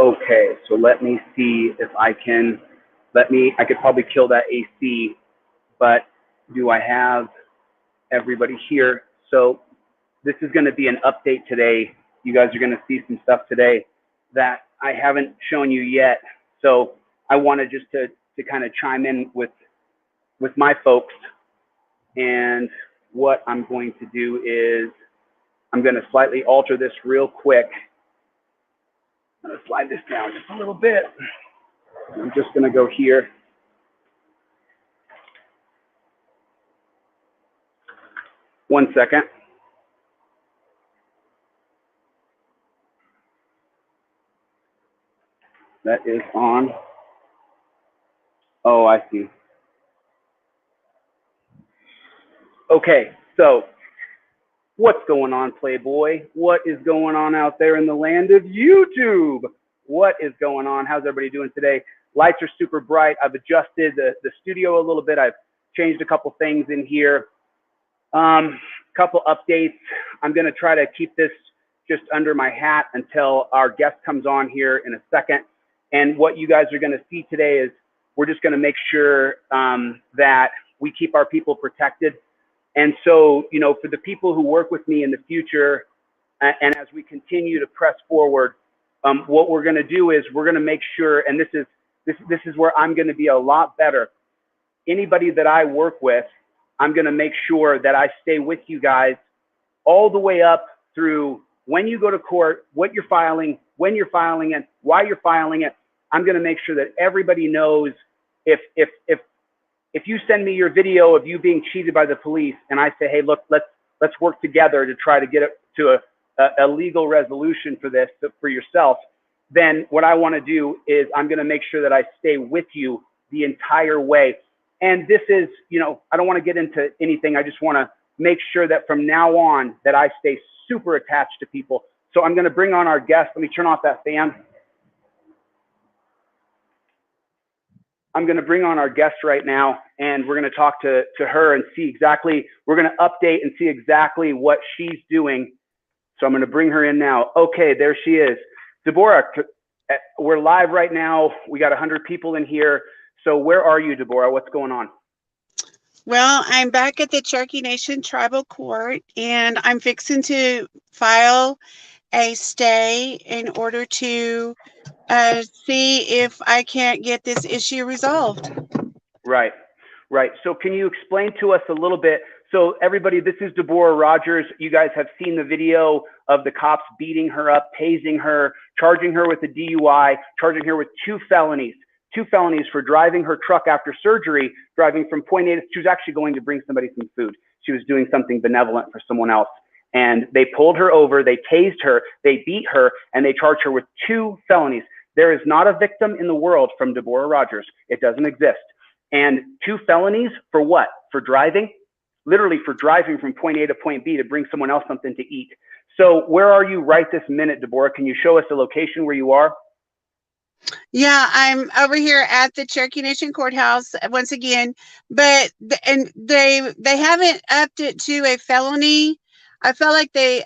Okay, so let me see if I can, I could probably kill that AC, but do I have everybody here? So this is going to be an update today. You guys are going to see some stuff today that I haven't shown you yet. So I wanted just to kind of chime in with my folks. And what I'm going to do is I'm going to slightly alter this real quick. I'm going to slide this down just a little bit. I'm just going to go here. One second. That is on. Oh, I see. Okay, so what's going on, Playboy? What is going on out there in the land of YouTube? What is going on? How's everybody doing today? Lights are super bright. I've adjusted the studio a little bit. I've changed a couple things in here. Couple updates. I'm going to try to keep this just under my hat until our guest comes on here in a second. And what you guys are going to see today is we're just going to make sure that we keep our people protected. And so, you know, for the people who work with me in the future, and as we continue to press forward, what we're going to do is we're going to make sure, and this is where I'm going to be a lot better. Anybody that I work with, I'm going to make sure that I stay with you guys all the way up through when you go to court, what you're filing, when you're filing it, why you're filing it. I'm going to make sure that everybody knows if you send me your video of you being cheated by the police and I say, hey, look, let's work together to try to get it to a legal resolution for this, for yourself, then what I want to do is I'm going to make sure that I stay with you the entire way. And this is, you know, I don't want to get into anything. I just want to make sure that from now on that I stay super attached to people. So I'm going to bring on our guest. Let me turn off that fan. I'm going to bring on our guest right now, and we're going to talk to her and see exactly, we're going to update and see exactly what she's doing. So I'm going to bring her in now. Okay, there she is. Deborough, we're live right now. We got 100 people in here. So where are you, Deborough? What's going on? Well, I'm back at the Cherokee Nation Tribal Court, and I'm fixing to file a stay in order to see if I can't get this issue resolved. Right, right. So can you explain to us a little bit? So everybody, this is Deborough Rogers. You guys have seen the video of the cops beating her up, tasing her, charging her with a DUI, charging her with two felonies for driving her truck after surgery, driving from point A. She was actually going to bring somebody some food. She was doing something benevolent for someone else. And they pulled her over, they tased her, they beat her, and they charged her with two felonies. There is not a victim in the world from Deborough Rogers. It doesn't exist. And two felonies for what? For driving? Literally for driving from point A to point B to bring someone else something to eat. So where are you right this minute, Deborough? Can you show us the location where you are? Yeah, I'm over here at the Cherokee Nation Courthouse once again, but they haven't upped it to a felony. I felt like they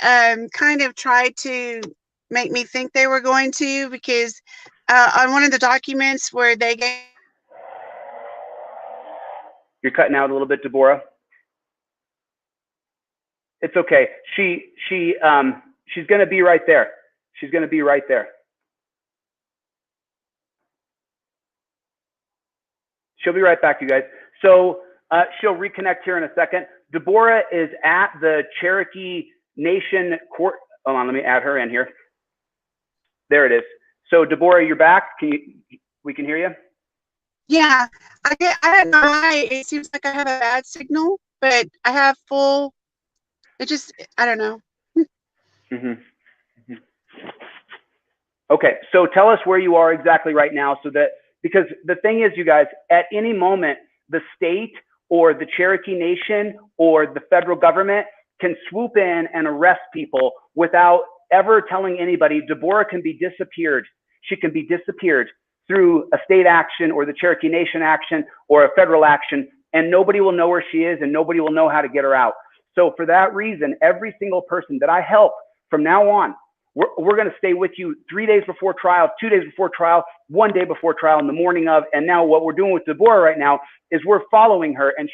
kind of tried to make me think they were going to, because on one of the documents where they gave. You're cutting out a little bit, Deborough. It's okay. She's going to be right there. She's going to be right there. She'll be right back, you guys. So she'll reconnect here in a second. Deborough is at the Cherokee Nation Court. Hold on, let me add her in here. There it is. So Deborough, you're back. We can hear you? Yeah, I don't know why. It seems like I have a bad signal, but I have full. It just, I don't know. Okay, so tell us where you are exactly right now, so that, because the thing is, you guys, at any moment, the state or the Cherokee Nation or the federal government can swoop in and arrest people without ever telling anybody. Deborough can be disappeared. She can be disappeared through a state action or the Cherokee Nation action or a federal action, and nobody will know where she is and nobody will know how to get her out. So for that reason, every single person that I help from now on, we're going to stay with you 3 days before trial, 2 days before trial, 1 day before trial, in the morning of. And now what we're doing with Deborough right now is we're following her. And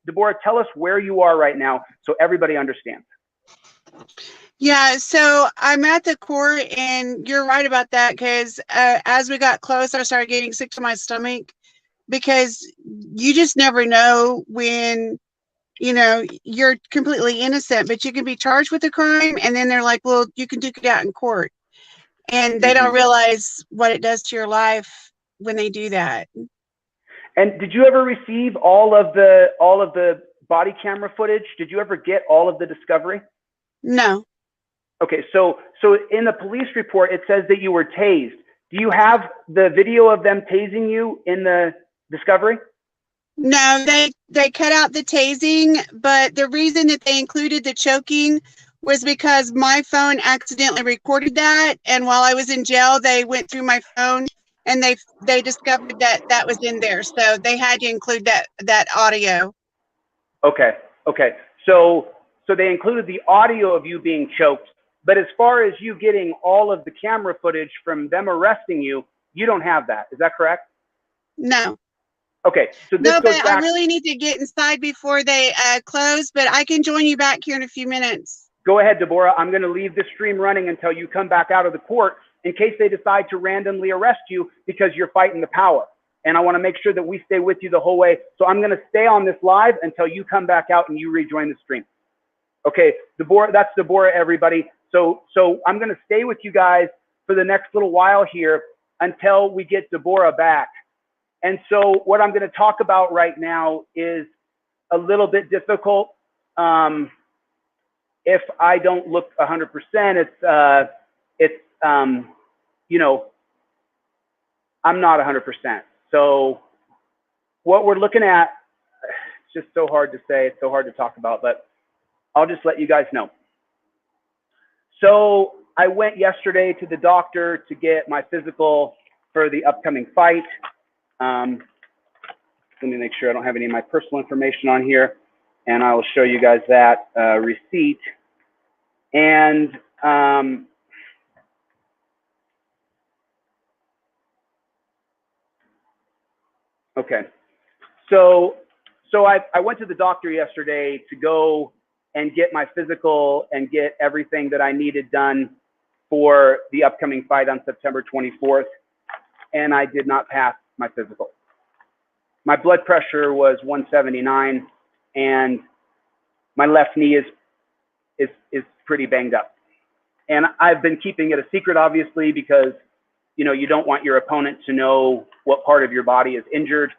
Deborough, tell us where you are right now so everybody understands. Yeah, so I'm at the court, and you're right about that, because as we got close, I started getting sick to my stomach, because you just never know when, you know, you're completely innocent, but you can be charged with a crime, and then they're like, well, you can duke it out in court. And they don't realize what it does to your life when they do that. And did you ever receive all of the body camera footage? Did you ever get all of the discovery? No. Okay, so in the police report, it says that you were tased. Do you have the video of them tasing you in the discovery? No, they cut out the tasing, but the reason that they included the choking was because my phone accidentally recorded that, and while I was in jail, they went through my phone and they discovered that that was in there, so they had to include that audio. Okay. So they included the audio of you being choked, but as far as you getting all of the camera footage from them arresting you, you don't have that. Is that correct? No. Okay, so this no, goes but back. I really need to get inside before they close, but I can join you back here in a few minutes. Go ahead, Deborough. I'm going to leave this stream running until you come back out of the court in case they decide to randomly arrest you because you're fighting the power. And I want to make sure that we stay with you the whole way. So I'm going to stay on this live until you come back out and you rejoin the stream. Okay, Deborough, that's Deborough, everybody. So I'm going to stay with you guys for the next little while here until we get Deborough back. And so what I'm going to talk about right now is a little bit difficult. If I don't look 100%, you know, I'm not 100%. So what we're looking at, it's just so hard to say, it's so hard to talk about, but I'll just let you guys know. So I went yesterday to the doctor to get my physical for the upcoming fight. Let me make sure I don't have any of my personal information on here, and I will show you guys that receipt. And okay, so I went to the doctor yesterday to go and get my physical and get everything that I needed done for the upcoming fight on September 24th, and I did not pass my physical. My blood pressure was 179, and my left knee is pretty banged up. And I've been keeping it a secret, obviously, because you know you don't want your opponent to know what part of your body is injured.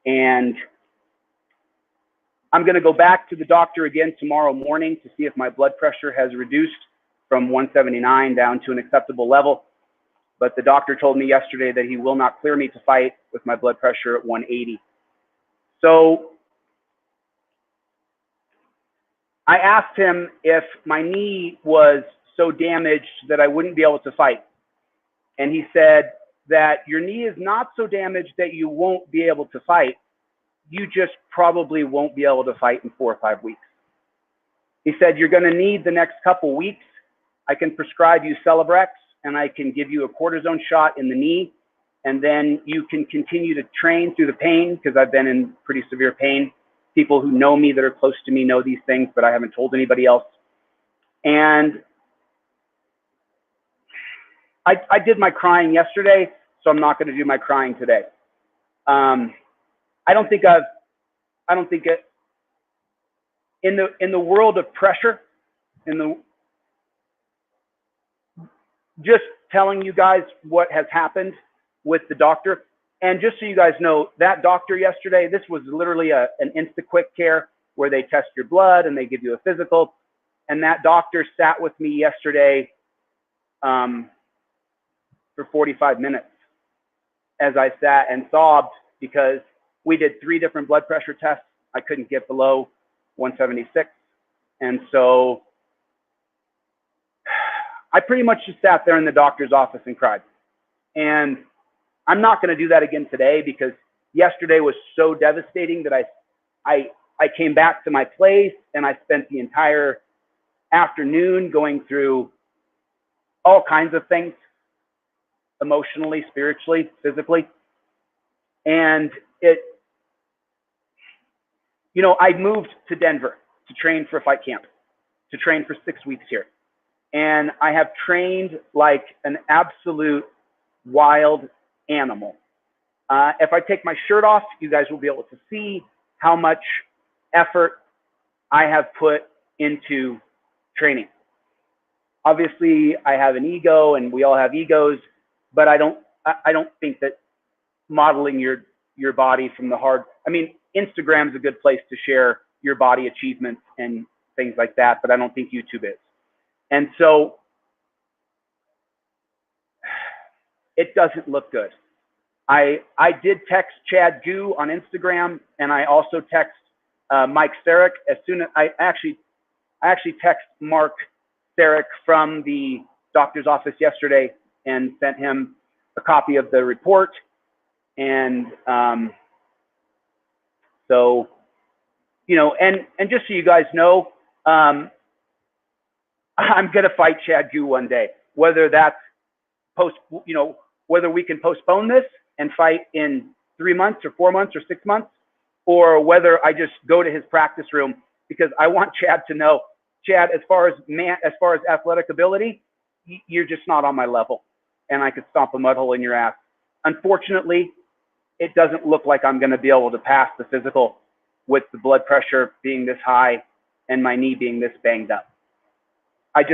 And I'm going to go back to the doctor again tomorrow morning to see if my blood pressure has reduced from 179 down to an acceptable level. But the doctor told me yesterday that he will not clear me to fight with my blood pressure at 180. So I asked him if my knee was so damaged that I wouldn't be able to fight. And he said that your knee is not so damaged that you won't be able to fight. You just probably won't be able to fight in 4 or 5 weeks. He said, you're going to need the next couple weeks. I can prescribe you Celebrex, and I can give you a cortisone shot in the knee, and then you can continue to train through the pain, because I've been in pretty severe pain. People who know me that are close to me know these things, but I haven't told anybody else. And I did my crying yesterday, so I'm not going to do my crying today. I don't think it, in the world of pressure, just telling you guys what has happened with the doctor. And just so you guys know, that doctor yesterday, this was literally an Insta-Quick Care where they test your blood and they give you a physical. And that doctor sat with me yesterday for 45 minutes as I sat and sobbed because we did 3 different blood pressure tests. I couldn't get below 176. And so I pretty much just sat there in the doctor's office and cried. And I'm not going to do that again today because yesterday was so devastating that I came back to my place and I spent the entire afternoon going through all kinds of things, emotionally, spiritually, physically. And I moved to Denver to train for fight camp, to train for 6 weeks here. And I have trained like an absolute wild animal. If I take my shirt off, you guys will be able to see how much effort I have put into training. Obviously, I have an ego, and we all have egos, but I don't think that modeling your body from the hard. I mean, Instagram is a good place to share your body achievements and things like that, but I don't think YouTube is. And so it doesn't look good. I did text Chad Gu on Instagram, and I also text Mike Sarek as soon as I actually text Mark Sarek from the doctor's office yesterday and sent him a copy of the report. And so, and just so you guys know, I'm gonna fight Chad Gu one day, whether that's whether we can postpone this and fight in 3 months or 4 months or 6 months, or whether I just go to his practice room, because I want Chad to know, Chad, as far as athletic ability, you're just not on my level, and I could stomp a mud hole in your ass. Unfortunately, it doesn't look like I'm going to be able to pass the physical with the blood pressure being this high and my knee being this banged up. I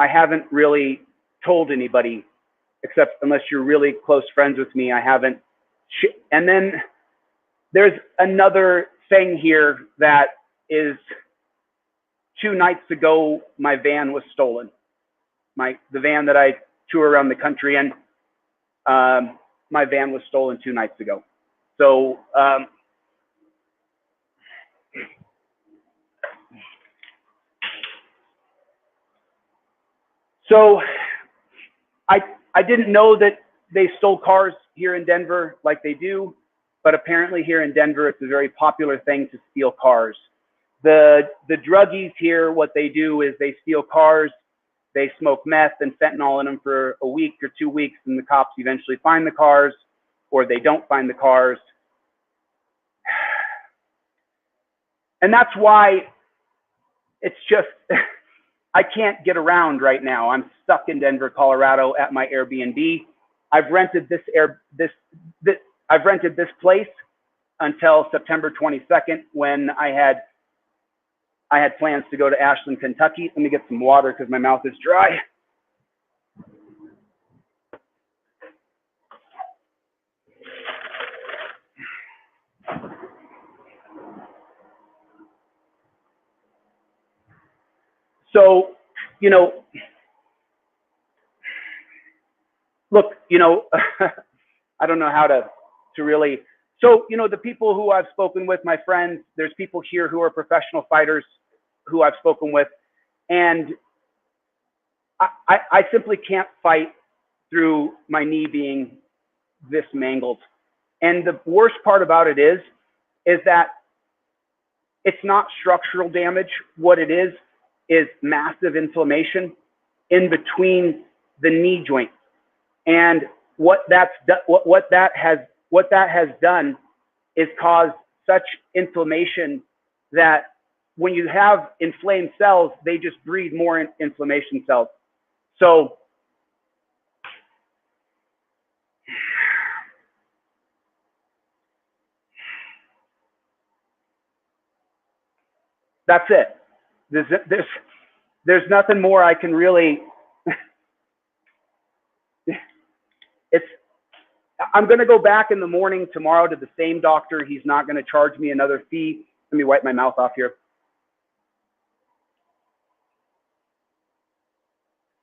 haven't really told anybody, except unless you're really close friends with me, I haven't. And then there's another thing here that is, 2 nights ago, my van was stolen. The van that I tour around the country in, my van was stolen 2 nights ago. So, I didn't know that they stole cars here in Denver like they do, but apparently here in Denver, it's a very popular thing to steal cars. The druggies here, what they do is they steal cars, they smoke meth and fentanyl in them for a week or 2 weeks, and the cops eventually find the cars, or they don't find the cars. And that's why it's just, I can't get around right now. I'm stuck in Denver, Colorado at my Airbnb. I've rented this place until September 22nd, when I had plans to go to Ashland, Kentucky. Let me get some water because my mouth is dry. So, look, I don't know how to really. So, the people who I've spoken with, my friends, there's people here who are professional fighters who I've spoken with, and I simply can't fight through my knee being this mangled. And the worst part about it is that it's not structural damage. What it is massive inflammation in between the knee joints. And what that has done is caused such inflammation that when you have inflamed cells, they just breed more inflammation cells. So that's it. There's nothing more I can really. I'm going to go back in the morning tomorrow to the same doctor. He's not going to charge me another fee. Let me wipe my mouth off here.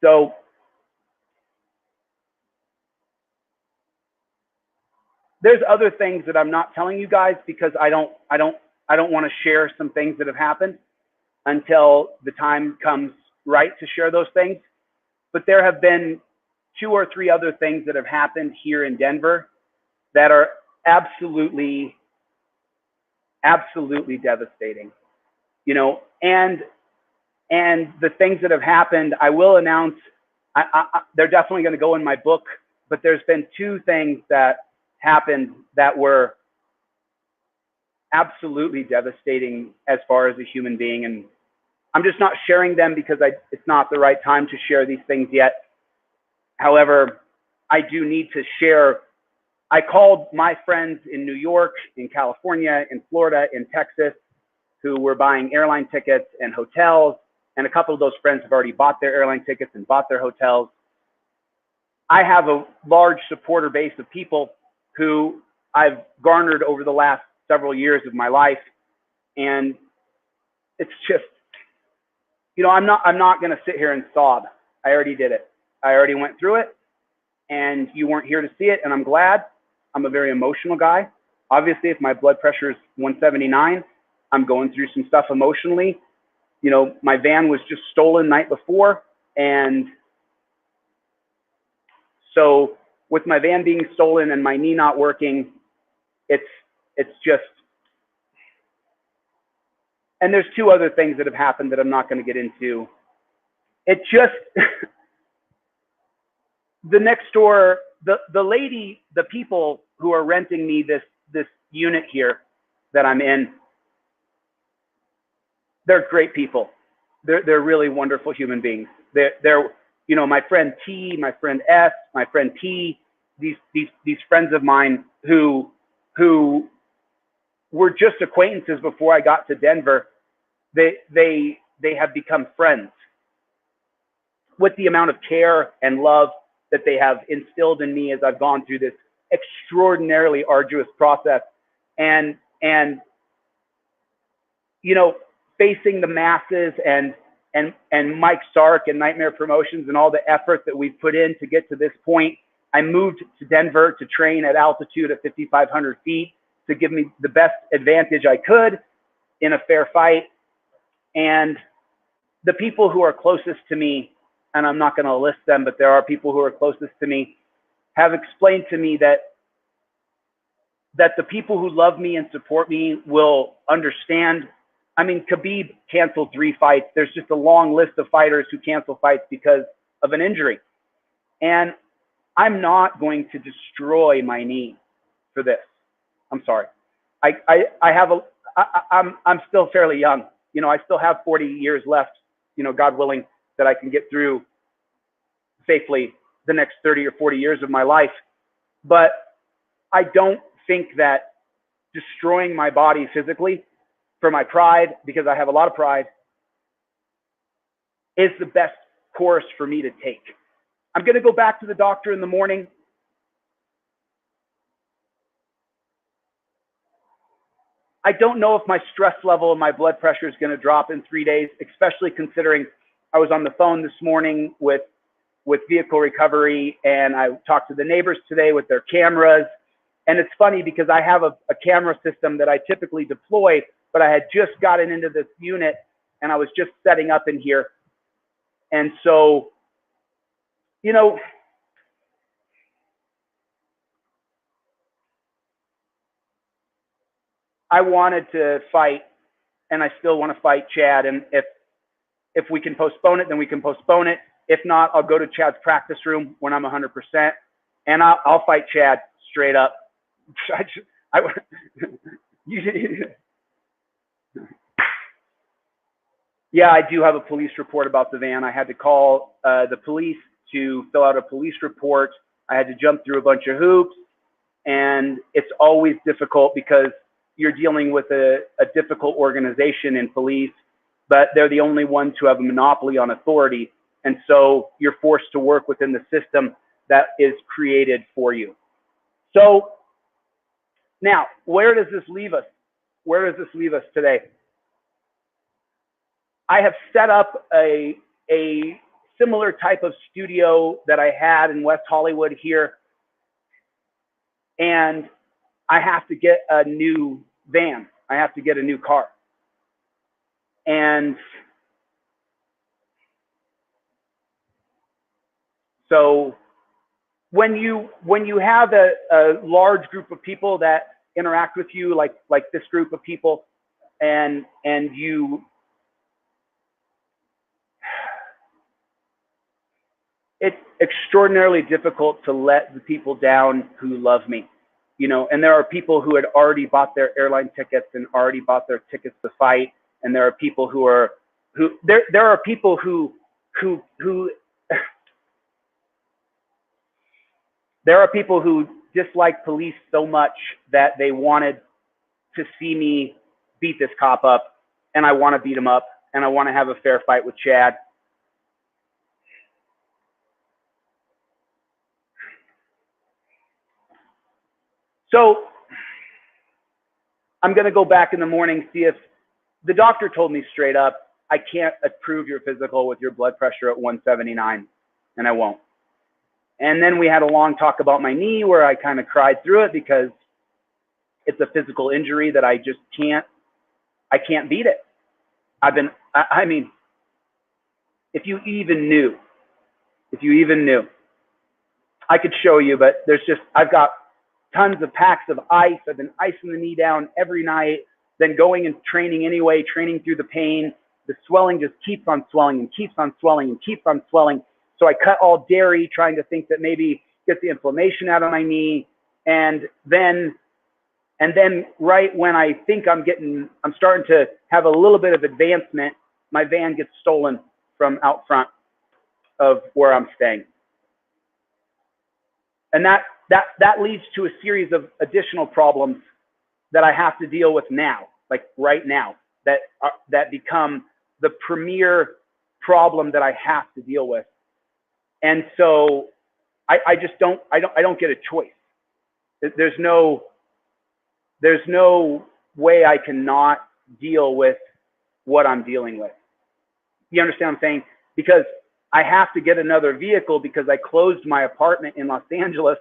So there's other things that I'm not telling you guys because I don't want to share some things that have happened until the time comes right to share those things. But there have been 2 or 3 other things that have happened here in Denver that are absolutely devastating, and the things that have happened, I will announce they're definitely going to go in my book, but there's been two things that happened that were absolutely devastating as far as a human being. And I'm just not sharing them because it's not the right time to share these things yet. However, I do need to share. I called my friends in New York, in California, in Florida, in Texas, who were buying airline tickets and hotels. And a couple of those friends have already bought their airline tickets and bought their hotels. I have a large supporter base of people who I've garnered over the last several years of my life. And it's just, you know, I'm not going to sit here and sob. I already did it. I already went through it, and you weren't here to see it. And I'm glad. I'm a very emotional guy. Obviously, if my blood pressure is 179, I'm going through some stuff emotionally. You know, my van was just stolen night before. And so with my van being stolen and my knee not working, it's just, and there's two other things that have happened that I'm not going to get into. It just, the next door, the lady, the people who are renting me this unit here that I'm in, they're great people. They're really wonderful human beings. They're you know, my friend T, my friend S, my friend P, these friends of mine who were just acquaintances before I got to Denver, they have become friends with the amount of care and love that they have instilled in me as I've gone through this extraordinarily arduous process. And you know, facing the masses and Mike Sark and Nightmare Promotions and all the effort that we've put in to get to this point. I moved to Denver to train at altitude at 5,500 feet to give me the best advantage I could in a fair fight. And the people who are closest to me, and I'm not going to list them, but there are people who are closest to me, have explained to me that the people who love me and support me will understand. I mean, Khabib canceled 3 fights. There's just a long list of fighters who cancel fights because of an injury. And I'm not going to destroy my knee for this. I'm sorry. I'm still fairly young. You know, I still have 40 years left, you know, God willing, that I can get through safely the next 30 or 40 years of my life. But I don't think that destroying my body physically for my pride, because I have a lot of pride, is the best course for me to take. I'm going to go back to the doctor in the morning. I don't know if my stress level and my blood pressure is going to drop in 3 days, especially considering I was on the phone this morning with vehicle recovery, and I talked to the neighbors today with their cameras. And it's funny because I have a camera system that I typically deploy, but I had just gotten into this unit and I was just setting up in here. And so, you know, I wanted to fight, and I still want to fight Chad. And if we can postpone it, then we can postpone it. If not, I'll go to Chad's practice room when I'm 100%, and I'll fight Chad straight up. Yeah, I do have a police report about the van. I had to call the police to fill out a police report. I had to jump through a bunch of hoops, and it's always difficult because you're dealing with a difficult organization in police, but they're the only ones who have a monopoly on authority. And so you're forced to work within the system that is created for you. So now, where does this leave us? Where does this leave us today? I have set up a similar type of studio that I had in West Hollywood here, and I have to get a new van. I have to get a new car. And so when you have a large group of people that interact with you, like this group of people, and you it's extraordinarily difficult to let the people down who love me, you know, and there are people who had already bought their airline tickets and already bought their tickets to fight. And there are people who are, there are people who there are people who dislike police so much that they wanted to see me beat this cop up, and I want to beat him up, and I want to have a fair fight with Chad. So I'm going to go back in the morning, see if the doctor told me straight up, I can't approve your physical with your blood pressure at 179, and I won't. And then we had a long talk about my knee where I kind of cried through it because it's a physical injury that I just I can't beat it. I mean, if you even knew, I could show you, but there's just, I've got tons of packs of ice. I've been icing the knee down every night, then going and training anyway, training through the pain. The swelling just keeps on swelling and keeps on swelling and keeps on swelling. So I cut all dairy, trying to think that maybe get the inflammation out of my knee. And then right when I think I'm starting to have a little bit of advancement, my van gets stolen from out front of where I'm staying. And that leads to a series of additional problems that I have to deal with now, like right now, that become the premier problem that I have to deal with. And so I just don't get a choice. There's no way I cannot deal with what I'm dealing with. You understand what I'm saying? Because I have to get another vehicle because I closed my apartment in Los Angeles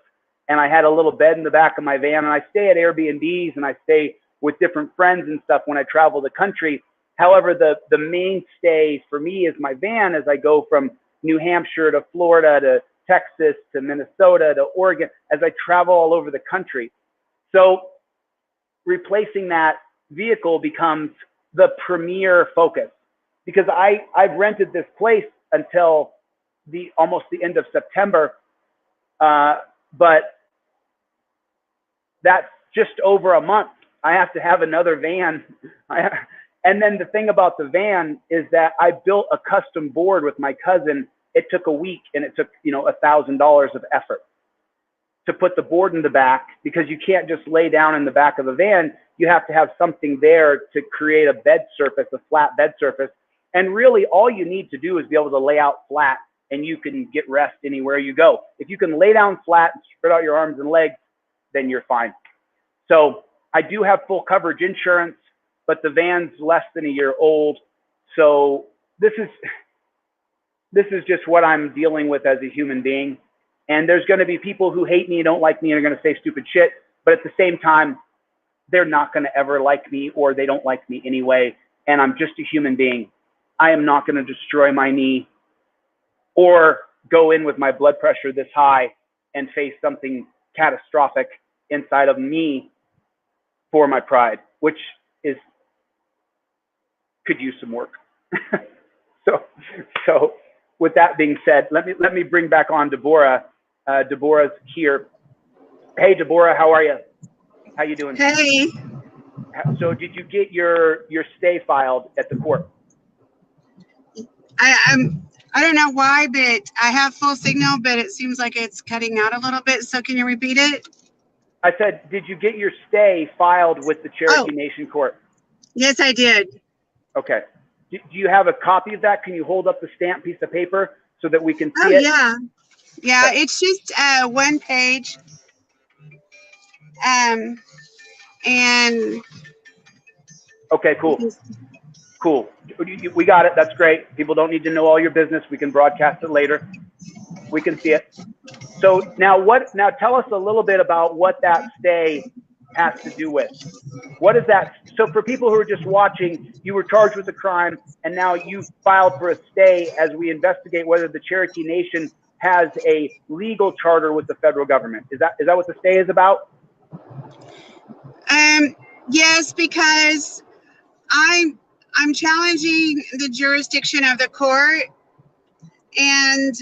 and I had a little bed in the back of my van, and I stay at Airbnbs and I stay with different friends and stuff when I travel the country. However, the mainstay for me is my van as I go from New Hampshire to Florida to Texas to Minnesota to Oregon as I travel all over the country. So replacing that vehicle becomes the premier focus because I've rented this place until almost the end of September, but that's just over a month. I have to have another van. And then the thing about the van is that I built a custom board with my cousin. It took a week and it took, $1,000 of effort to put the board in the back because you can't just lay down in the back of a van. You have to have something there to create a bed surface, a flat bed surface. And really all you need to do is be able to lay out flat and you can get rest anywhere you go. If you can lay down flat and spread out your arms and legs, then you're fine. So I do have full coverage insurance, but the van's less than a year old. So this is just what I'm dealing with as a human being. And there's going to be people who hate me, don't like me, and are going to say stupid shit. But at the same time, they're not going to ever like me, or they don't like me anyway. And I'm just a human being. I am not going to destroy my knee or go in with my blood pressure this high and face something catastrophic inside of me for my pride, which could use some work. So with that being said, let me bring back on Deborough. Deborah's here. Hey, Deborough, how are you? How you doing? Hey. So did you get your stay filed at the court? I don't know why, but I have full signal, but it seems like it's cutting out a little bit. So can you repeat it? I said, did you get your stay filed with the Cherokee Nation Court? Yes, I did. Okay. Do you have a copy of that? Can you hold up the stamped piece of paper so that we can see it? Yeah. Yeah, okay. It's just one page. And okay, cool. Cool. We got it. That's great. People don't need to know all your business. We can broadcast it later. We can see it. So now tell us a little bit about what that stay has to do with. What is that? So for people who are just watching, you were charged with a crime and now you filed for a stay as we investigate whether the Cherokee Nation has a legal charter with the federal government. Is that what the stay is about? Yes, because I'm challenging the jurisdiction of the court, and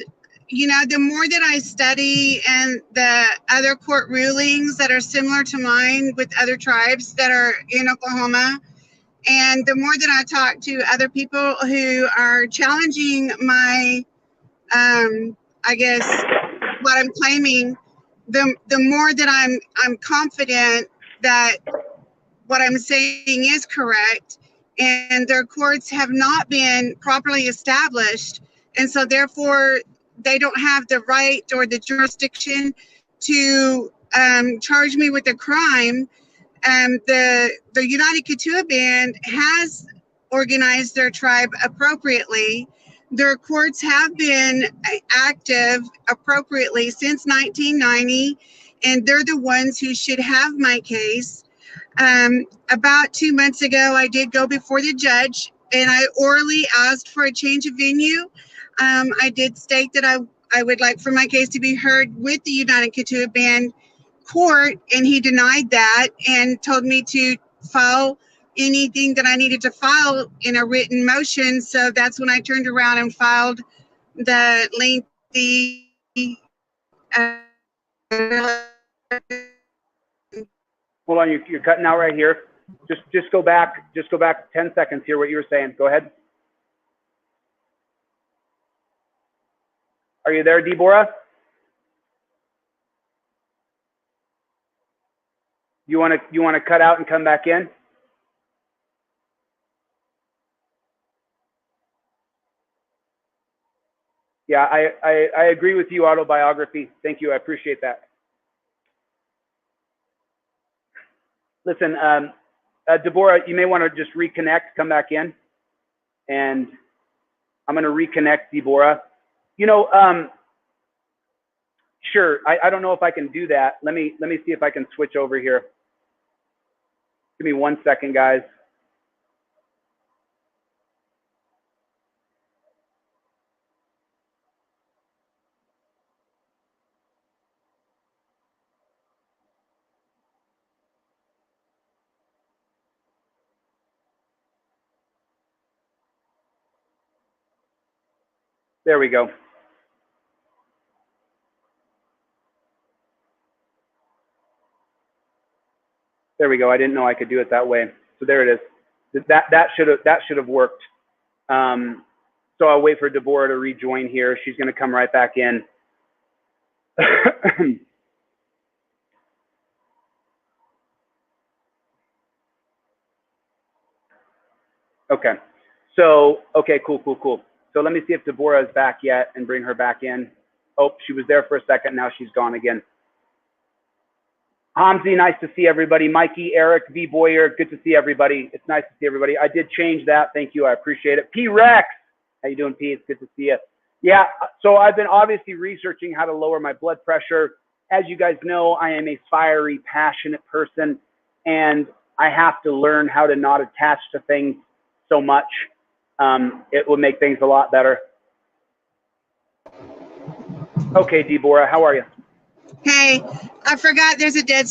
you know, the more that I study and the other court rulings that are similar to mine with other tribes that are in Oklahoma, and the more that I talk to other people who are challenging my, I guess, what I'm claiming, the more that I'm confident that what I'm saying is correct, and their courts have not been properly established, and so therefore they don't have the right or the jurisdiction to charge me with a crime. The United Ketua Band has organized their tribe appropriately. Their courts have been active appropriately since 1990, and they're the ones who should have my case. About 2 months ago, I did go before the judge, and I orally asked for a change of venue. I did state that I would like for my case to be heard with the United Ketua Band court, and he denied that and told me to file anything that I needed to file in a written motion. So that's when I turned around and filed the lengthy Hold on, you're cutting out right here. Just go back 10 seconds here, what you were saying. Go ahead. Are you there, Deborough? You want to cut out and come back in? Yeah, I agree with you, autobiography. Thank you. I appreciate that. Listen, Deborough, you may want to just reconnect, come back in, and I'm going to reconnect Deborough. You know, sure. I don't know if I can do that. Let me see if I can switch over here. Give me 1 second, guys. There we go. There we go. I didn't know I could do it that way. So there it is. That should have worked. So I'll wait for Deborough to rejoin here. She's going to come right back in. Okay. So, okay, cool. So let me see if Deborough is back yet and bring her back in. Oh, she was there for a second. Now she's gone again. Hamzi, nice to see everybody. Mikey, Eric, V. Boyer, good to see everybody. It's nice to see everybody. I did change that. Thank you. I appreciate it. P. Rex, how you doing, P? It's good to see you. Yeah, so I've been obviously researching how to lower my blood pressure. As you guys know, I am a fiery, passionate person, and I have to learn how to not attach to things so much. It will make things a lot better. Okay, Deborough, how are you? Hey, I forgot there's a dead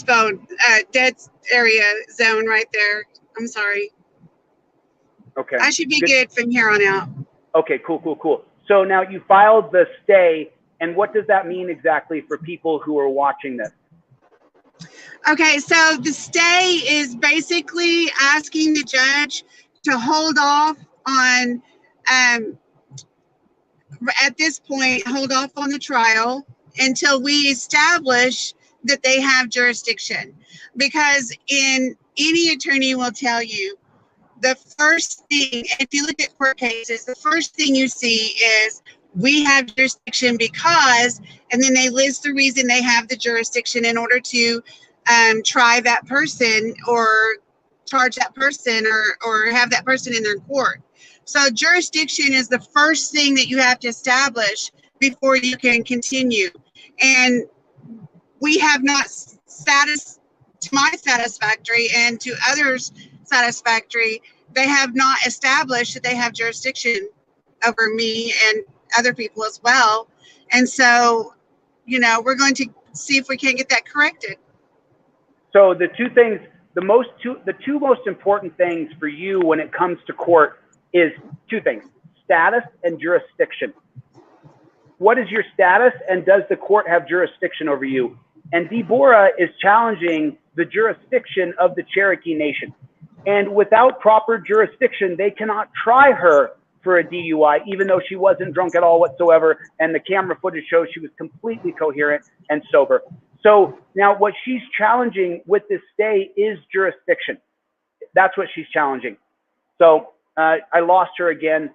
area zone right there. I'm sorry. Okay. I should be good from here on out. Okay, cool. So now you filed the stay, and what does that mean exactly for people who are watching this? Okay, so the stay is basically asking the judge to hold off on, at this point, hold off on the trial until we establish that they have jurisdiction. Because any attorney will tell you, the first thing, if you look at court cases, the first thing you see is we have jurisdiction because, and then they list the reason they have the jurisdiction in order to try that person or charge that person or have that person in their court. So jurisdiction is the first thing that you have to establish before you can continue. And we have not to my satisfactory and to others satisfactory, they have not established that they have jurisdiction over me and other people as well. And so, you know, we're going to see if we can get that corrected. So the two things, the two most important things for you when it comes to court is two things: status and jurisdiction. what is your status, and does the court have jurisdiction over you? And Deborough is challenging the jurisdiction of the Cherokee Nation. And without proper jurisdiction, they cannot try her for a DUI, even though she wasn't drunk at all whatsoever. And the camera footage shows she was completely coherent and sober. So now what she's challenging with this stay is jurisdiction. That's what she's challenging. So I lost her again.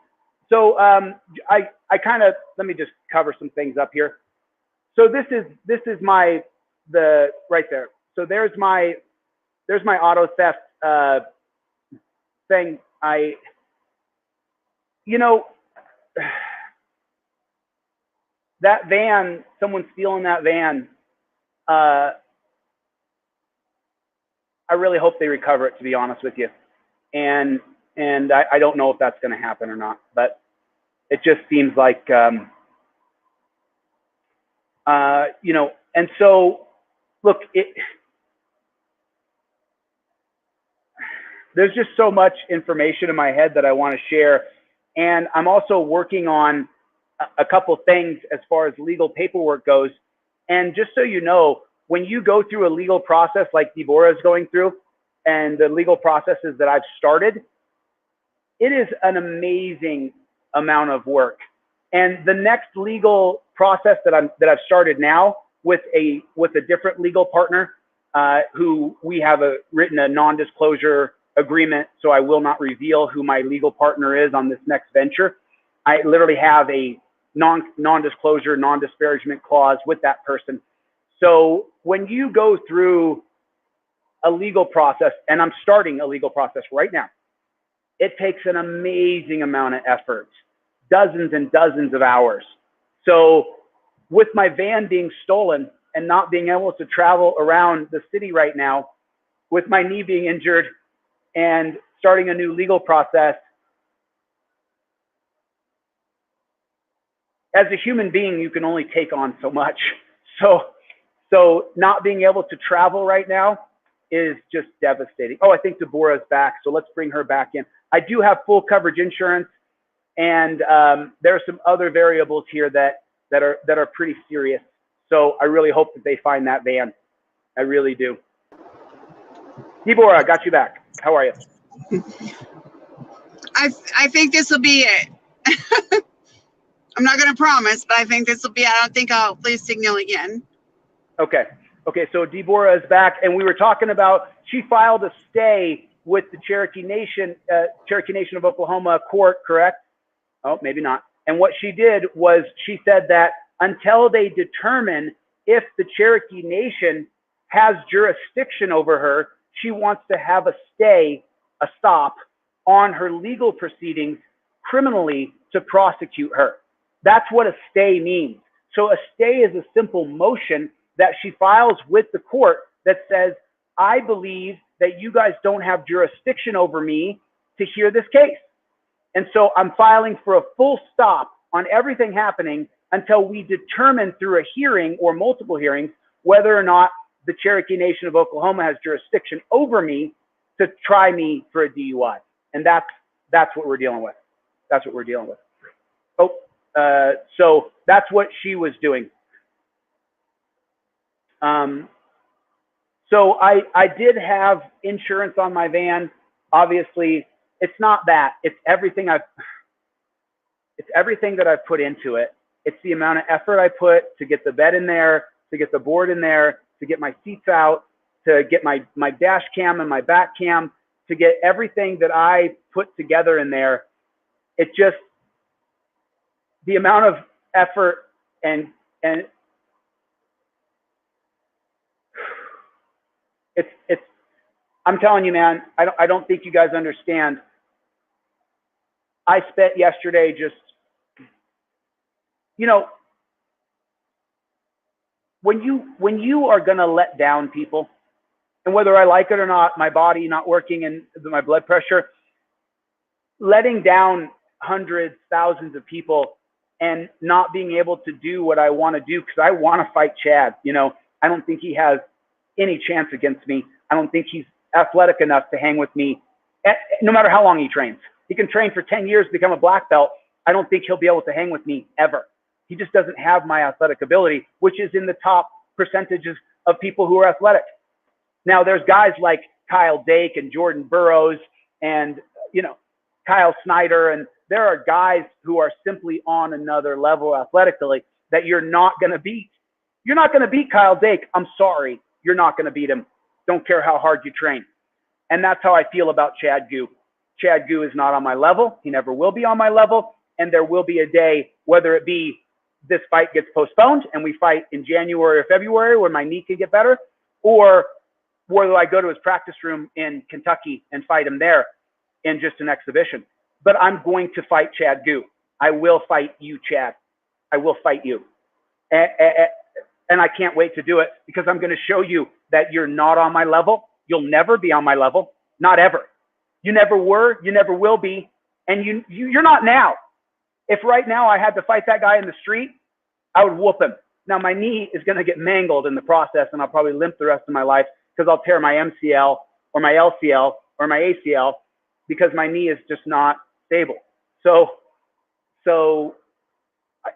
So I kind of, let me just cover some things up here. So this is my, right there. So there's my auto theft thing. You know, that van, someone stealing that van, I really hope they recover it, to be honest with you. And I don't know if that's going to happen or not, but it just seems like, you know, and so, look, there's just so much information in my head that I want to share. And I'm also working on a couple things as far as legal paperwork goes. And just so you know, when you go through a legal process like Deborough is going through, and the legal processes that I've started, it is an amazing amount of work. And the next legal process that I've started now with a different legal partner, who we have written a non-disclosure agreement, so I will not reveal who my legal partner is on this next venture. I literally have a non-disclosure, non-disparagement clause with that person. So when you go through a legal process, and I'm starting a legal process right now, it takes an amazing amount of effort, dozens and dozens of hours. So with my van being stolen and not being able to travel around the city right now, with my knee being injured and starting a new legal process, as a human being, you can only take on so much. So not being able to travel right now is just devastating. Oh, I think Deborough's back, so let's bring her back in. I do have full coverage insurance, and there are some other variables here that are pretty serious. So I really hope that they find that van. I really do. Deborough, I got you back. How are you? I think this will be it. I'm not going to promise, but I think this will be. I don't think I'll lose signal again. Okay. Okay. So Deborough is back, and we were talking about, she filed a stay with the Cherokee Nation of Oklahoma court, correct? Oh, maybe not. And what she did was she said that until they determine if the Cherokee Nation has jurisdiction over her, she wants to have a stay, a stop on her legal proceedings criminally to prosecute her. That's what a stay means. So a stay is a simple motion that she files with the court that says, I believe that you guys don't have jurisdiction over me to hear this case. And so I'm filing for a full stop on everything happening until we determine through a hearing or multiple hearings whether or not the Cherokee Nation of Oklahoma has jurisdiction over me to try me for a DUI. And that's what we're dealing with. That's what we're dealing with. Oh, so that's what she was doing. So I did have insurance on my van. Obviously, it's not that. It's everything that I've put into it. It's the amount of effort I put to get the bed in there, to get the board in there, to get my seats out, to get my dash cam and my back cam, to get everything that I put together in there. It just, the amount of effort and it's I'm telling you, man, I don't think you guys understand. I spent yesterday just, you know, when you are gonna let down people, and whether I like it or not, my body not working and my blood pressure, letting down hundreds, thousands of people and not being able to do what I want to do, because I want to fight Chad. You know, I don't think he has any chance against me. I don't think he's athletic enough to hang with me, no matter how long he trains. He can train for 10 years, become a black belt. I don't think he'll be able to hang with me ever. He just doesn't have my athletic ability, which is in the top percentages of people who are athletic. Now, there's guys like Kyle Dake and Jordan Burroughs and, you know, Kyle Snyder, and there are guys who are simply on another level athletically that you're not going to beat. You're not going to beat Kyle Dake. I'm sorry. You're not going to beat him. Don't care how hard you train. And that's how I feel about Chad Gu. Chad Gu is not on my level. He never will be on my level. And there will be a day, whether it be this fight gets postponed and we fight in January or February where my knee can get better, or whether I go to his practice room in Kentucky and fight him there in just an exhibition. But I'm going to fight Chad Gu. I will fight you, Chad. I will fight you. And I can't wait to do it because I'm going to show you that you're not on my level. You'll never be on my level. Not ever. You never were. You never will be. And you're not now. If right now I had to fight that guy in the street, I would whoop him. Now, my knee is going to get mangled in the process, and I'll probably limp the rest of my life because I'll tear my MCL or my LCL or my ACL because my knee is just not stable. So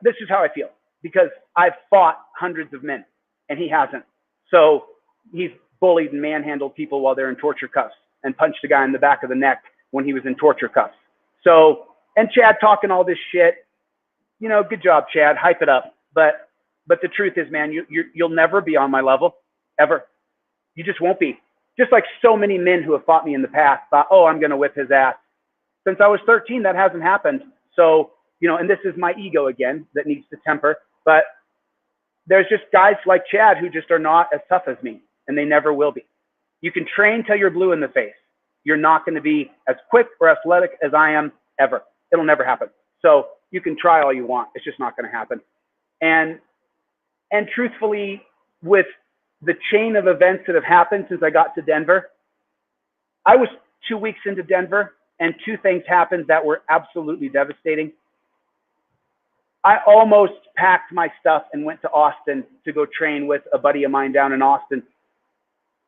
this is how I feel because I've fought hundreds of men, and he hasn't. So he's bullied and manhandled people while they're in torture cuffs and punched a guy in the back of the neck when he was in torture cuffs. So, and Chad talking all this shit, you know, good job, Chad, hype it up. But the truth is, man, you'll never be on my level, ever. You just won't be. Just like so many men who have fought me in the past thought, oh, I'm going to whip his ass. Since I was 13, that hasn't happened. So, you know, and this is my ego again that needs to temper. But there's just guys like Chad who just are not as tough as me, and they never will be. You can train till you're blue in the face. You're not going to be as quick or athletic as I am ever. It'll never happen. So you can try all you want. It's just not going to happen. And truthfully, with the chain of events that have happened since I got to Denver, I was 2 weeks into Denver, and two things happened that were absolutely devastating. I almost packed my stuff and went to Austin to go train with a buddy of mine down in Austin.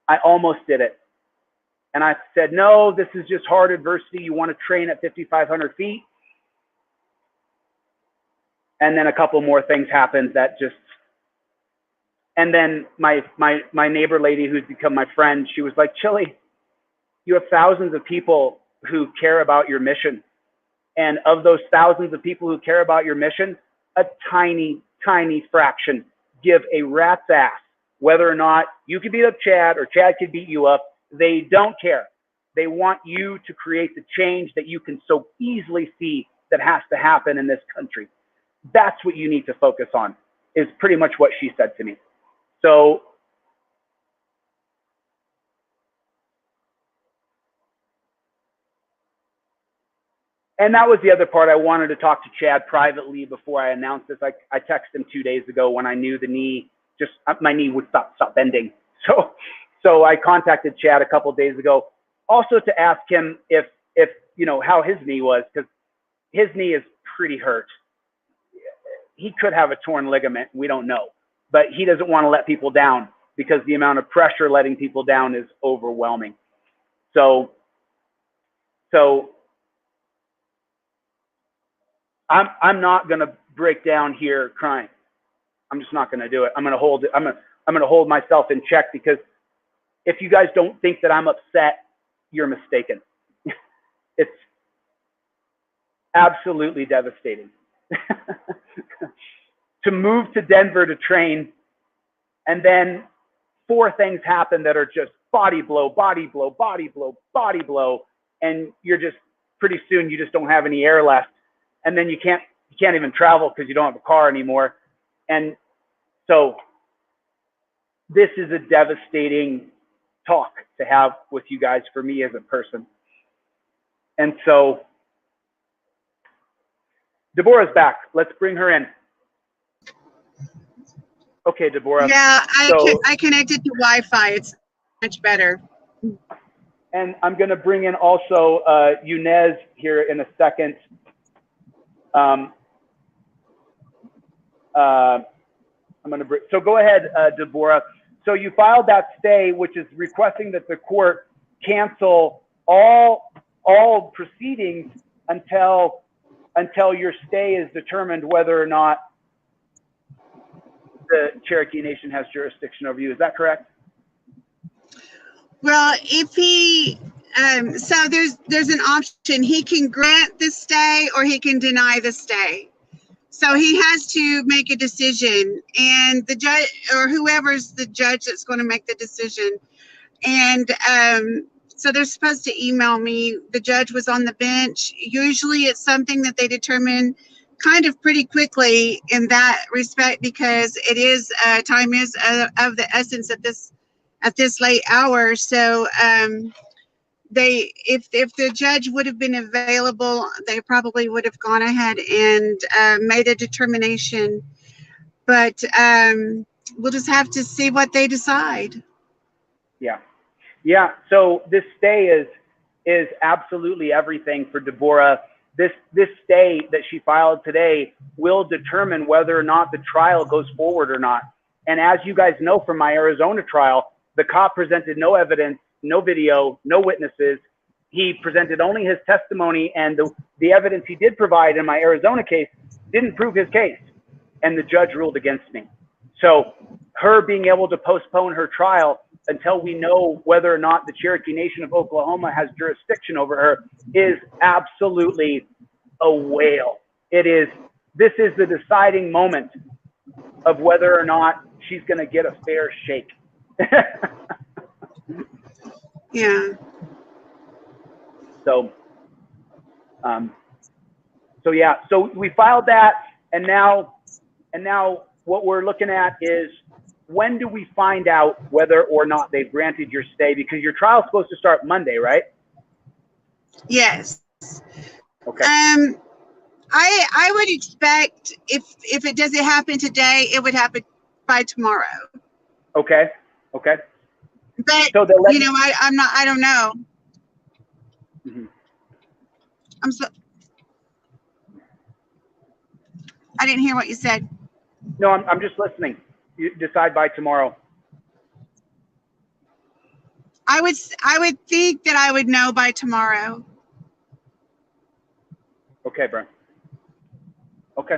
I almost did it. And I said, no, this is just hard adversity. You want to train at 5,500 feet. And then a couple more things happened that just, and then my neighbor lady who's become my friend, she was like, Chille, you have thousands of people who care about your mission. And of those thousands of people who care about your mission, a tiny, tiny fraction give a rat's ass whether or not you could beat up Chad or Chad could beat you up. They don't care. They want you to create the change that you can so easily see that has to happen in this country. That's what you need to focus on, is pretty much what she said to me. So and that was the other part. I wanted to talk to Chad privately before I announced this. I texted him 2 days ago when I knew the knee, just my knee would stop bending. So I contacted Chad a couple of days ago, also to ask him if you know how his knee was, because his knee is pretty hurt. He could have a torn ligament. We don't know, but he doesn't want to let people down because the amount of pressure letting people down is overwhelming. So I'm not going to break down here crying. I'm just not going to do it. I'm going to hold it. I'm going to hold myself in check, because if you guys don't think that I'm upset, you're mistaken. It's absolutely devastating. To move to Denver to train, and then 4 things happen that are just body blow, body blow, body blow, body blow, and you're just, pretty soon you just don't have any air left, and then you can't even travel because you don't have a car anymore. And so this is a devastating talk to have with you guys, for me as a person. And so Deborah's back. Let's bring her in. Okay, Deborah. Yeah, I connected to Wi-Fi. It's much better. And I'm going to bring in also Younes here in a second. I'm going to bring, so go ahead, Deborah. So you filed that stay, which is requesting that the court cancel all proceedings until your stay is determined whether or not the Cherokee Nation has jurisdiction over you. Is that correct? Well, if he, so there's an option. He can grant the stay or he can deny the stay. So he has to make a decision, and the judge or whoever's the judge that's going to make the decision. And so they're supposed to email me. The judge was on the bench. Usually it's something that they determine kind of pretty quickly in that respect, because it is time is of the essence at this late hour. So they, if the judge would have been available, they probably would have gone ahead and made a determination. But we'll just have to see what they decide. Yeah. Yeah. So this stay is absolutely everything for Deborough. This stay that she filed today will determine whether or not the trial goes forward or not. And as you guys know from my Arizona trial, the cop presented no evidence, no video, no witnesses. He presented only his testimony, and the evidence he did provide in my Arizona case didn't prove his case, and the judge ruled against me. So her being able to postpone her trial until we know whether or not the Cherokee Nation of Oklahoma has jurisdiction over her is absolutely a whale. This is the deciding moment of whether or not she's going to get a fair shake. Yeah. So yeah, so we filed that, and now what we're looking at is, when do we find out whether or not they've granted your stay? Because your trial is supposed to start Monday, right? Yes. Okay. I would expect if it doesn't happen today, it would happen by tomorrow. Okay. Okay. But so you know, I don't know. Mm-hmm. I didn't hear what you said. No, I'm just listening. You decide by tomorrow. I would think that I would know by tomorrow. Okay, Brent. Okay.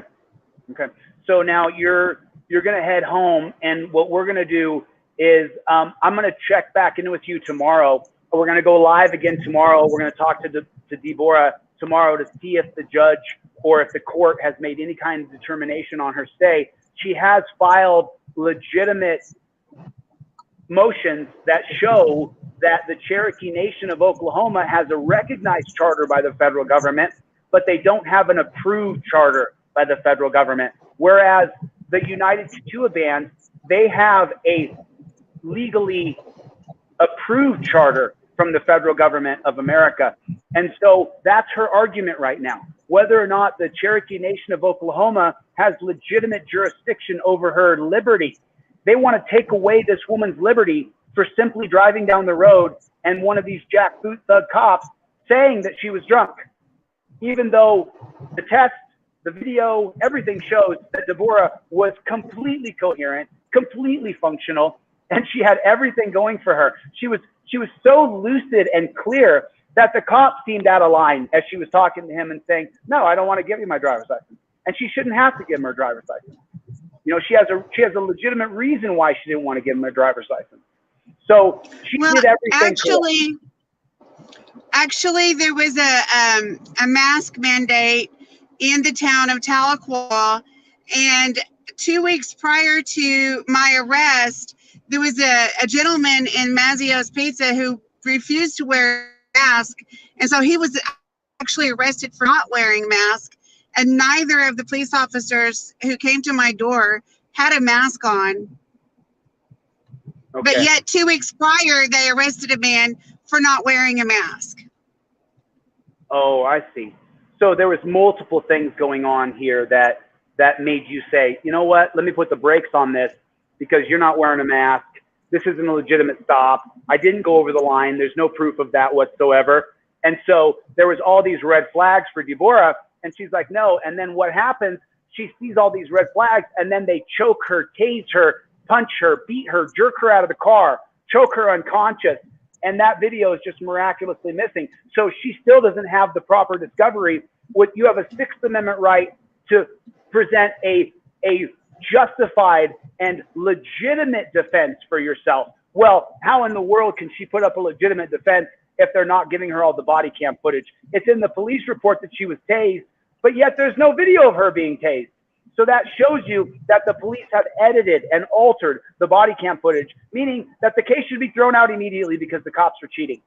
Okay. So now you're gonna head home, and what we're gonna do is I'm gonna check back in with you tomorrow. We're gonna go live again tomorrow. We're gonna talk to Deborough tomorrow to see if the judge or if the court has made any kind of determination on her stay. She has filed legitimate motions that show that the Cherokee Nation of Oklahoma has a recognized charter by the federal government, but they don't have an approved charter by the federal government. Whereas the United Kituwa Band, they have a legally approved charter from the federal government of America. And so that's her argument right now. Whether or not the Cherokee Nation of Oklahoma has legitimate jurisdiction over her liberty. They want to take away this woman's liberty for simply driving down the road and one of these jackboot thug cops saying that she was drunk. Even though the test, the video, everything shows that Deborough was completely coherent, completely functional, and she had everything going for her. She was so lucid and clear that the cop seemed out of line as she was talking to him and saying, "No, I don't want to give you my driver's license." And she shouldn't have to give him her driver's license. You know, she has a legitimate reason why she didn't want to give him her driver's license. So she did everything. Actually, there was a mask mandate in the town of Tahlequah, and 2 weeks prior to my arrest, there was a gentleman in Mazzio's Pizza who refused to wear a mask, and so he was actually arrested for not wearing a mask, and neither of the police officers who came to my door had a mask on. Okay. But yet 2 weeks prior, they arrested a man for not wearing a mask. Oh, I see. So there was multiple things going on here that made you say, you know what, let me put the brakes on this because you're not wearing a mask. This isn't a legitimate stop. I didn't go over the line. There's no proof of that whatsoever. And so there was all these red flags for Deborough, and she's like, no. And then what happens, she sees all these red flags, and then they choke her, tase her, punch her, beat her, jerk her out of the car, choke her unconscious. And that video is just miraculously missing. So she still doesn't have the proper discovery. You have a Sixth Amendment right to present a justified and legitimate defense for yourself. Well, how in the world can she put up a legitimate defense if they're not giving her all the body cam footage? It's in the police report that she was tased, but yet there's no video of her being tased. So that shows you that the police have edited and altered the body cam footage, meaning that the case should be thrown out immediately because the cops are cheating.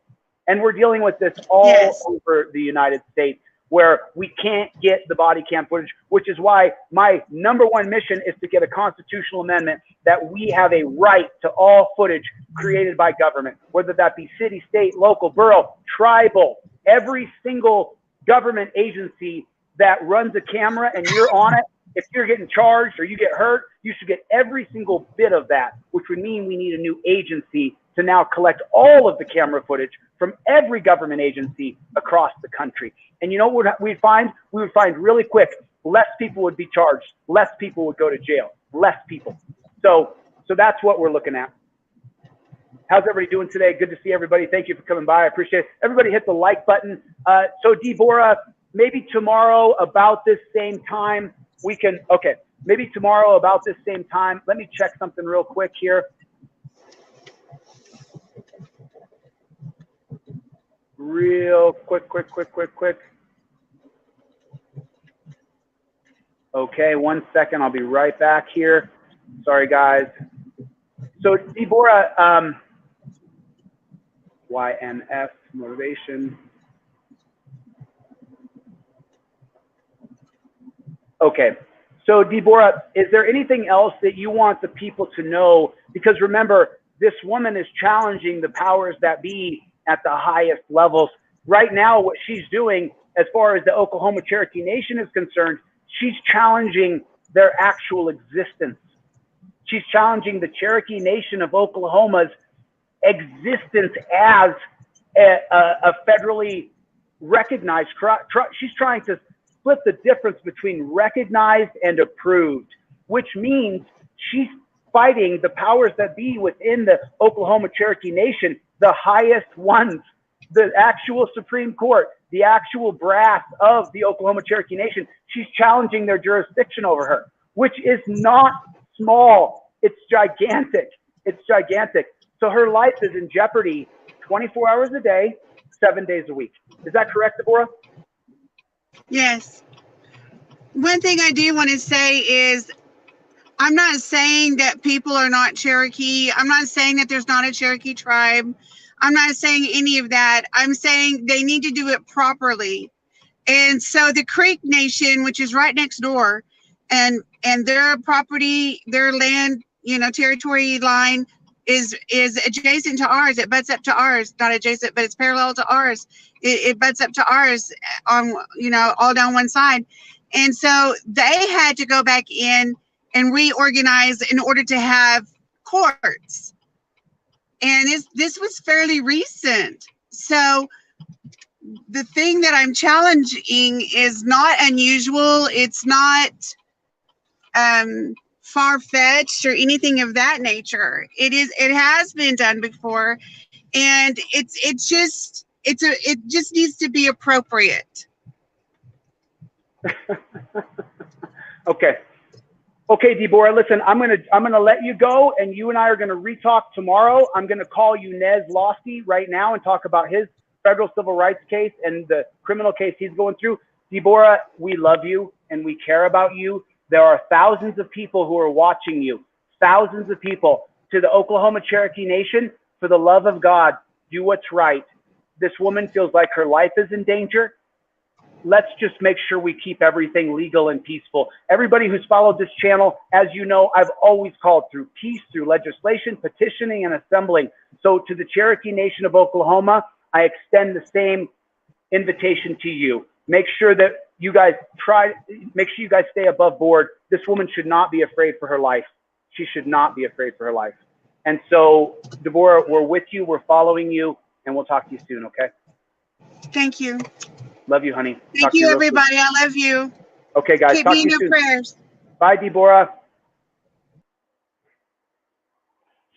And we're dealing with this all over the United States, where we can't get the body cam footage, which is why my #1 mission is to get a constitutional amendment that we have a right to all footage created by government, whether that be city, state, local, borough, tribal, every single government agency that runs a camera and you're on it. If you're getting charged or you get hurt, you should get every single bit of that, which would mean we need a new agency to now collect all of the camera footage from every government agency across the country. And you know what we'd find? We would find really quick, less people would be charged, less people would go to jail, less people. So that's what we're looking at. How's everybody doing today? Good to see everybody. Thank you for coming by. I appreciate it. Everybody hit the like button. So Deborough, maybe tomorrow about this same time, we can, okay, maybe tomorrow about this same time. Let me check something real quick here. Real quick. Okay, 1 second. I'll be right back here. Sorry, guys. So Deborough, YNF motivation. Okay, so Deborough, is there anything else that you want the people to know? Because remember, this woman is challenging the powers that be at the highest levels. Right now, what she's doing, as far as the Oklahoma Cherokee Nation is concerned, she's challenging their actual existence. She's challenging the Cherokee Nation of Oklahoma's existence as a federally recognized. She's trying to split the difference between recognized and approved, which means she's fighting the powers that be within the Oklahoma Cherokee Nation, the highest ones, the actual Supreme Court, the actual brass of the Oklahoma Cherokee Nation. She's challenging their jurisdiction over her, which is not small. It's gigantic. It's gigantic. So her life is in jeopardy 24 hours a day, 7 days a week. Is that correct, Deborough? Yes. One thing I do want to say is I'm not saying that people are not Cherokee. I'm not saying that there's not a Cherokee tribe. I'm not saying any of that. I'm saying they need to do it properly. And so the Creek Nation, which is right next door, and their property, their land, territory line is adjacent to ours. It butts up to ours, not adjacent, but it's parallel to ours. It butts up to ours on, all down one side. And so they had to go back in and reorganize in order to have courts. And this was fairly recent. So the thing that I'm challenging is not unusual. It's not far-fetched or anything of that nature. It has been done before, and it just needs to be appropriate. Okay, Deborough, listen, I'm gonna let you go, and you and I are gonna re-talk tomorrow. I'm gonna call Younes Lafdi right now and talk about his federal civil rights case and the criminal case he's going through. Deborough, we love you and we care about you. There are thousands of people who are watching you, thousands of people. To the Oklahoma Cherokee Nation, for the love of God, do what's right. This woman feels like her life is in danger. Let's just make sure we keep everything legal and peaceful. Everybody who's followed this channel, as you know, I've always called through peace, through legislation, petitioning, and assembling. So to the Cherokee Nation of Oklahoma, I extend the same invitation to you. Make sure that you guys stay above board. This woman should not be afraid for her life. She should not be afraid for her life. And so, Deborough, we're with you, we're following you, and we'll talk to you soon, okay? Thank you. Love you, honey. Thank you, everybody. I love you. Okay, guys. Keep me in your prayers. Bye, Deborough.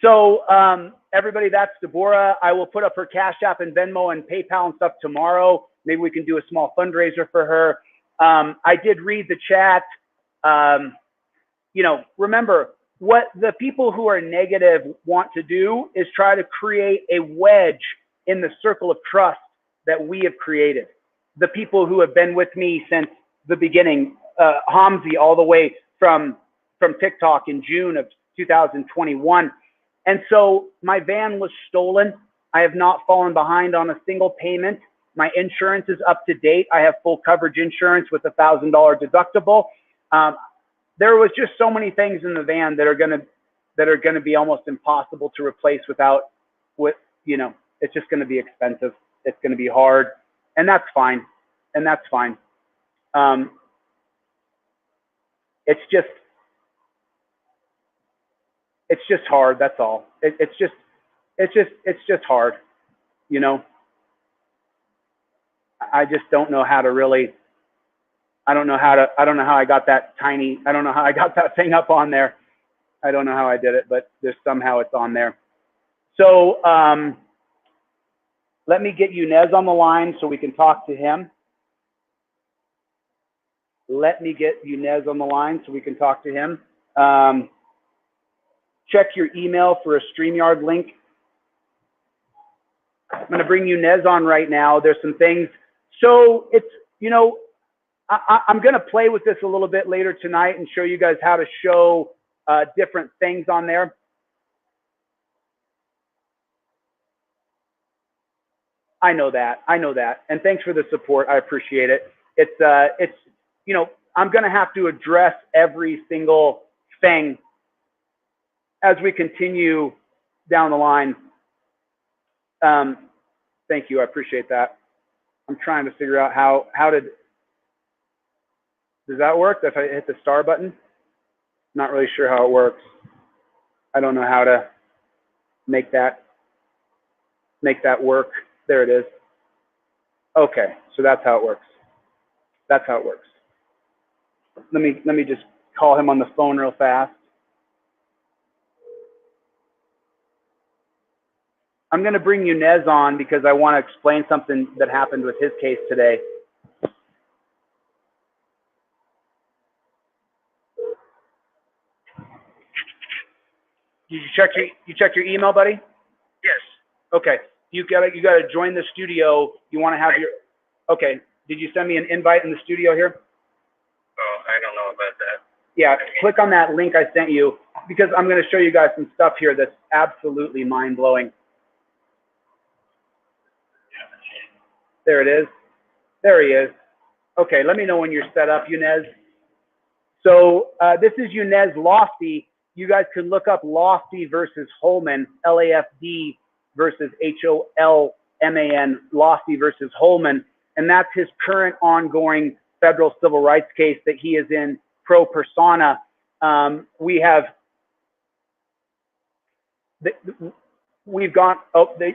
So, everybody, that's Deborough. I will put up her Cash App and Venmo and PayPal and stuff tomorrow. Maybe we can do a small fundraiser for her. I did read the chat. remember, what the people who are negative want to do is try to create a wedge in the circle of trust that we have created. The people who have been with me since the beginning, Hamzi, all the way from TikTok in June of 2021. And so my van was stolen. I have not fallen behind on a single payment. My insurance is up to date. I have full coverage insurance with $1,000 deductible. There was just so many things in the van that are gonna be almost impossible to replace it's just gonna be expensive. It's gonna be hard, and that's fine. It's just hard. That's all. It's just hard. I just don't know how to really. I don't know how I got that thing up on there. I don't know how I did it, but somehow it's on there. So let me get Younes on the line so we can talk to him. Check your email for a StreamYard link. I'm going to bring Younes on right now. There's some things. So it's, I'm going to play with this a little bit later tonight and show you guys how to show different things on there. I know that. And thanks for the support. I appreciate it. I'm going to have to address every single thing as we continue down the line. Thank you. I appreciate that. I'm trying to figure out does that work? If I hit the star button? Not really sure how it works. I don't know how to make that work. There it is. Okay, so that's how it works. Let me just call him on the phone real fast. I'm going to bring Younes on because I want to explain something that happened with his case today. You check your email, buddy? Yes. Okay. You gotta join the studio. You want to have okay. Did you send me an invite in the studio here? Oh, I don't know about that. Yeah, click on that link I sent you because I'm going to show you guys some stuff here that's absolutely mind-blowing. There it is. There he is. Okay, let me know when you're set up, Younes. So this is Younes Lafdi. You guys can look up Lafdi versus Holman, LAFD versus HOLMAN, Lafdi versus Holman. And that's his current ongoing federal civil rights case that he is in pro persona. We've gone,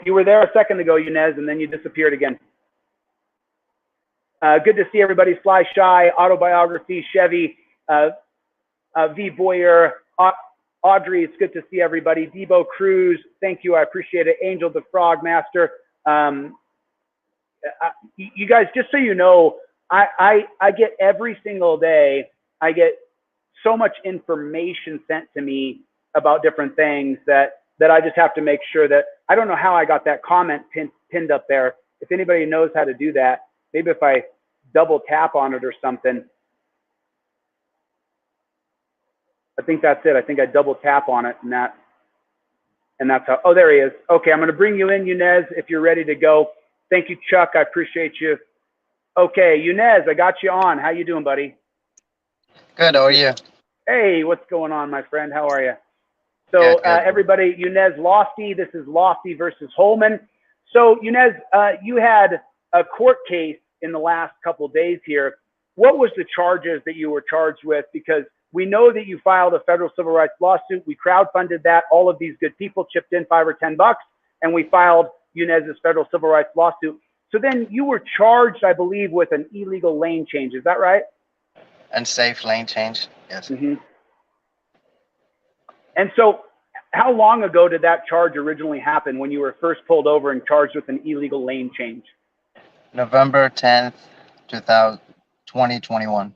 you were there a second ago, Younes, and then you disappeared again. Good to see everybody. Fly Shy, Autobiography, Chevy, V Boyer, Audrey, it's good to see everybody. Debo Cruz, thank you, I appreciate it. Angel the Frog Master. You guys, just so you know, I get every single day, I get so much information sent to me about different things that I just have to make sure that, I don't know how I got that comment pinned up there. If anybody knows how to do that, maybe if I double tap on it or something. I think that's it. I think I double tap on it and that's how, oh, there he is. Okay, I'm going to bring you in, Younes, if you're ready to go. Thank you, Chuck. I appreciate you. Okay, Younes, I got you on. How you doing, buddy? Good. How are you? Hey, what's going on, my friend? How are you? So good. Everybody, Younes Lafdi. This is Lafdi versus Holman. So Younes, you had a court case in the last couple of days here. What was the charges that you were charged with? Because we know that you filed a federal civil rights lawsuit. We crowdfunded that. All of these good people chipped in $5 or $10, and we filed Younes's federal civil rights lawsuit. So then you were charged, I believe, with an illegal lane change. Is that right? Unsafe lane change. Yes. Mm-hmm. And so how long ago did that charge originally happen when you were first pulled over and charged with an illegal lane change? November 10th, 2021.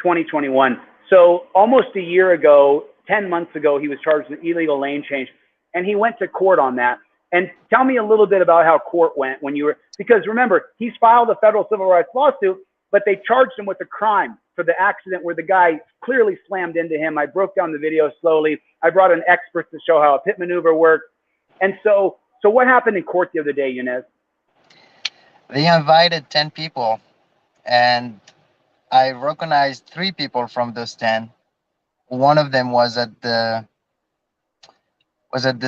2021. So almost a year ago, 10 months ago, he was charged with illegal lane change, and he went to court on that. And tell me a little bit about how court went when you were, because remember, he's filed a federal civil rights lawsuit, but they charged him with a crime for the accident where the guy clearly slammed into him. I broke down the video slowly. I brought an expert to show how a pit maneuver worked. And so what happened in court the other day, Younes? They invited 10 people, and I recognized 3 people from those 10. One of them was at the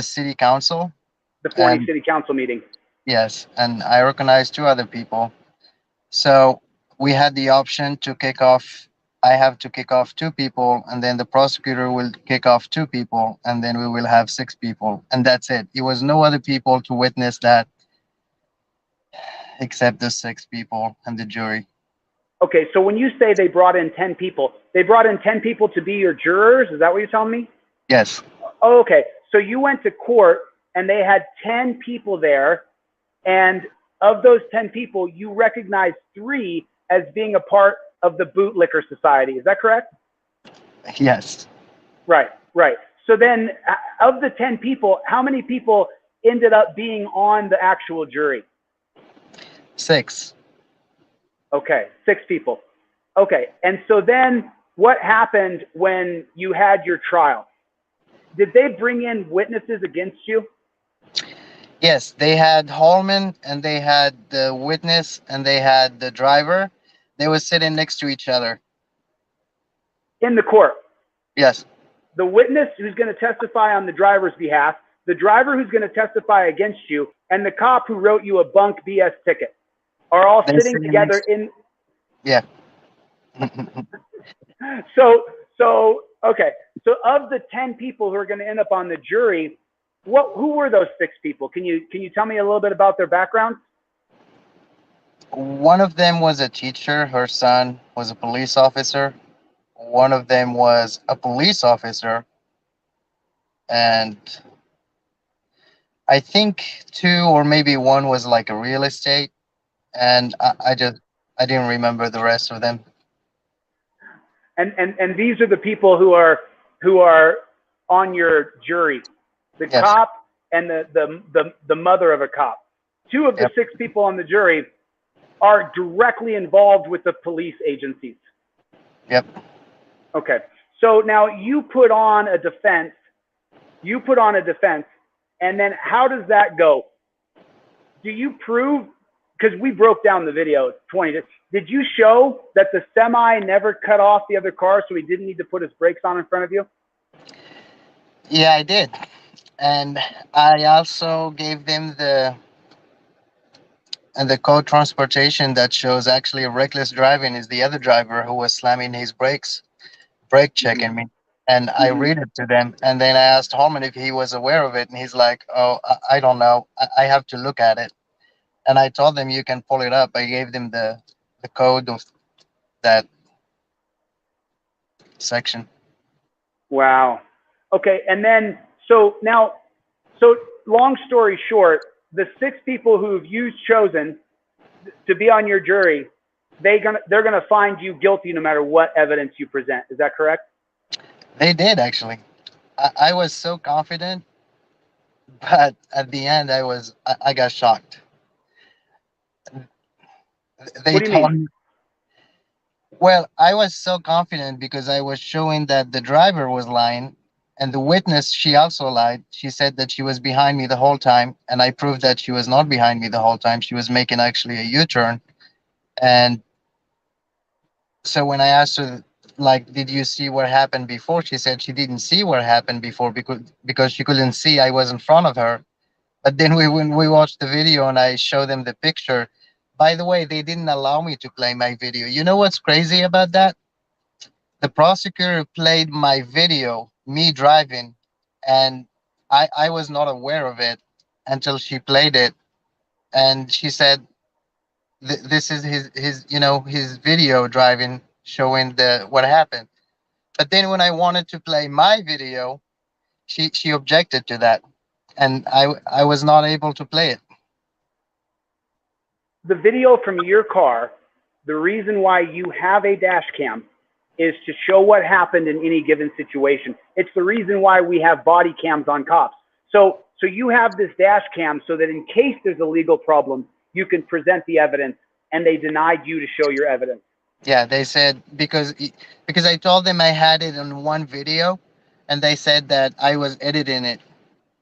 city council. The 40 city council meeting. Yes, and I recognized 2 other people. So we had the option to kick off. I have to kick off 2 people, and then the prosecutor will kick off 2 people, and then we will have 6 people, and that's it. It was no other people to witness that except the 6 people and the jury. Okay, so when you say they brought in 10 people, they brought in 10 people to be your jurors? Is that what you're telling me? Yes. Oh, okay, so you went to court and they had 10 people there, and of those 10 people, you recognized 3 as being a part of the Bootlicker Society. Is that correct? Yes. Right. So then of the 10 people, how many people ended up being on the actual jury? 6. Okay, 6 people. Okay, and so then what happened when you had your trial? Did they bring in witnesses against you? Yes, they had Holman, and they had the witness, and they had the driver. They were sitting next to each other. In the court? Yes. The witness who's going to testify on the driver's behalf, the driver who's going to testify against you, and the cop who wrote you a bunk BS ticket are all sitting together in... Yeah. Okay. So of the 10 people who are going to end up on the jury, who were those 6 people? Can you tell me a little bit about their backgrounds? One of them was a teacher. Her son was a police officer. One of them was a police officer. And I think 2 or maybe 1 was like a real estate. And I didn't remember the rest of them. And these are the people who are on your jury, the Yes. cop and the mother of a cop. 2 of the Yep. 6 people on the jury are directly involved with the police agencies. Yep. Okay. So now you put on a defense, and then how does that go? Do you prove, because we broke down the video, 20, did you show that the semi never cut off the other car so he didn't need to put his brakes on in front of you? Yeah, I did. And I also gave them the code transportation that shows actually reckless driving is the other driver who was slamming his brake checking me. And I read it to them. And then I asked Holman if he was aware of it. And he's like, oh, I don't know. I have to look at it. And I told them you can pull it up. I gave them the code of that section. Wow. Okay. And then, so long story short, the 6 people who you've chosen to be on your jury, they're gonna find you guilty no matter what evidence you present. Is that correct? They did, actually. I was so confident, but at the end I got shocked. They What do you mean? Well, I was so confident because I was showing that the driver was lying, and the witness, she also lied. She said that she was behind me the whole time, and I proved that she was not behind me the whole time. She was making actually a U-turn. And so when I asked her, like, did you see what happened before? She said she didn't see what happened before because she couldn't see I was in front of her. But then when we watched the video and I showed them the picture, by the way, they didn't allow me to play my video. You know what's crazy about that? The prosecutor played my video, me driving, and I was not aware of it until she played it. And she said, this is his video driving, showing what happened. But then when I wanted to play my video, she objected to that. And I was not able to play it. The video from your car, the reason why you have a dash cam is to show what happened in any given situation. It's the reason why we have body cams on cops. So you have this dash cam so that in case there's a legal problem, you can present the evidence, and they denied you to show your evidence. Yeah, they said because I told them I had it on one video, and they said that I was editing it.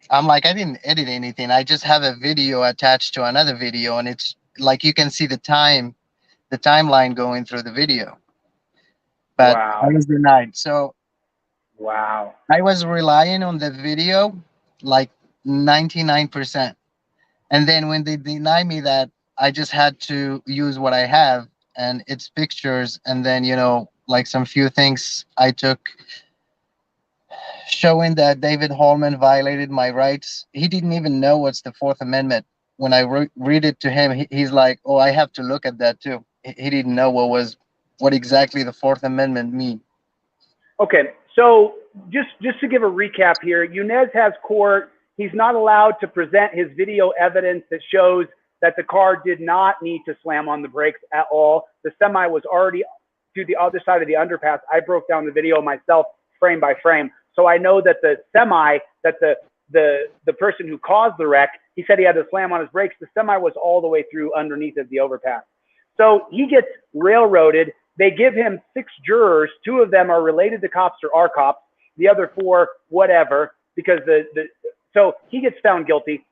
I'm like, I didn't edit anything. I just have a video attached to another video, and it's like you can see the timeline going through the video. But I Wow. was denied. So Wow. I was relying on the video like 99%. And then when they deny me that, I just had to use what I have, and it's pictures, and then like some few things I took showing that David Holman violated my rights. He didn't even know what's the Fourth Amendment. When I read it to him, he's like, "Oh, I have to look at that too." He didn't know what exactly the Fourth Amendment mean. Okay, so just to give a recap here, Younes has court. He's not allowed to present his video evidence that shows that the car did not need to slam on the brakes at all. The semi was already to the other side of the underpass. I broke down the video myself, frame by frame. So I know that the semi, that the person who caused the wreck, he said he had to slam on his brakes. The semi was all the way through underneath of the overpass. So he gets railroaded. They give him 6 jurors. 2 of them are related to cops or are cops. The other 4, whatever, because so he gets found guilty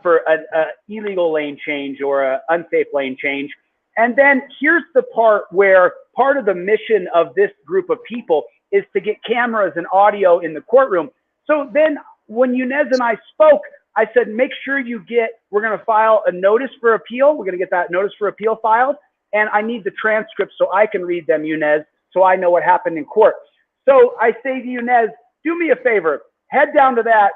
for an illegal lane change or an unsafe lane change. And then here's the part where part of the mission of this group of people is to get cameras and audio in the courtroom. So then when Younes and I spoke, I said, make sure we're going to file a notice for appeal. We're going to get that notice for appeal filed. And I need the transcripts so I can read them, Younes, so I know what happened in court. So I say to Younes, do me a favor, head down to the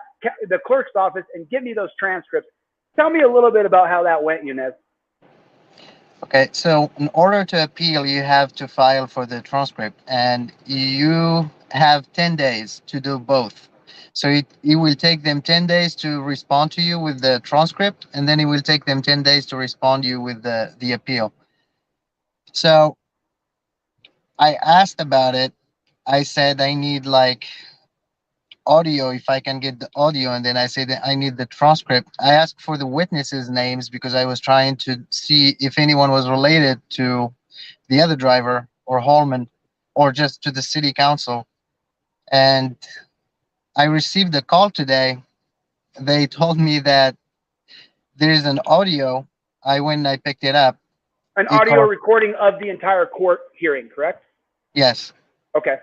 clerk's office and give me those transcripts. Tell me a little bit about how that went, Younes. Okay, so in order to appeal, you have to file for the transcript, and you have 10 days to do both. So it will take them 10 days to respond to you with the transcript, and then it will take them 10 days to respond to you with the appeal. So I asked about it. I said I need like audio, if I can get the audio, and then I said that I need the transcript. I asked for the witnesses' names because I was trying to see if anyone was related to the other driver or Holman or just to the city council. And I received a call today. They told me that there's an audio. I went and I picked it up. An audio recording of the entire court hearing, correct? Yes. Okay.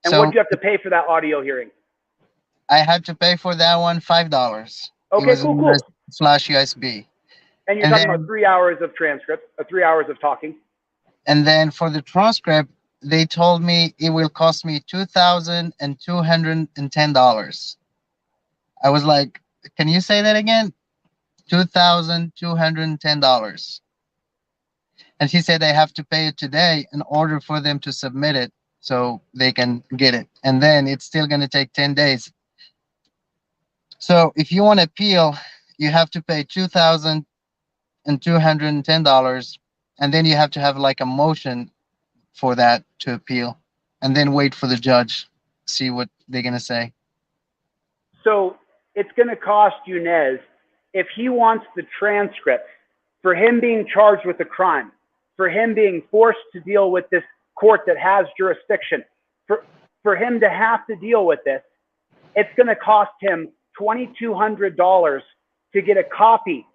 And So what did you have to pay for that audio hearing? I had to pay for that one $5. Okay, cool. Flash USB. And you're talking about 3 hours of transcript, 3 hours of talking. And then for the transcript, they told me it will cost me $2,210. I was like, can you say that again? $2,210. And she said I have to pay it today in order for them to submit it so they can get it. And then it's still going to take 10 days. So if you want to appeal, you have to pay $2,210. And then you have to have like a motion for that to appeal. And then wait for the judge, see what they're going to say. So it's going to cost Younes, if he wants the transcript, for him being charged with a crime, for him being forced to deal with this court that has jurisdiction, for him to have to deal with this, it's going to cost him $2,200 to get a copy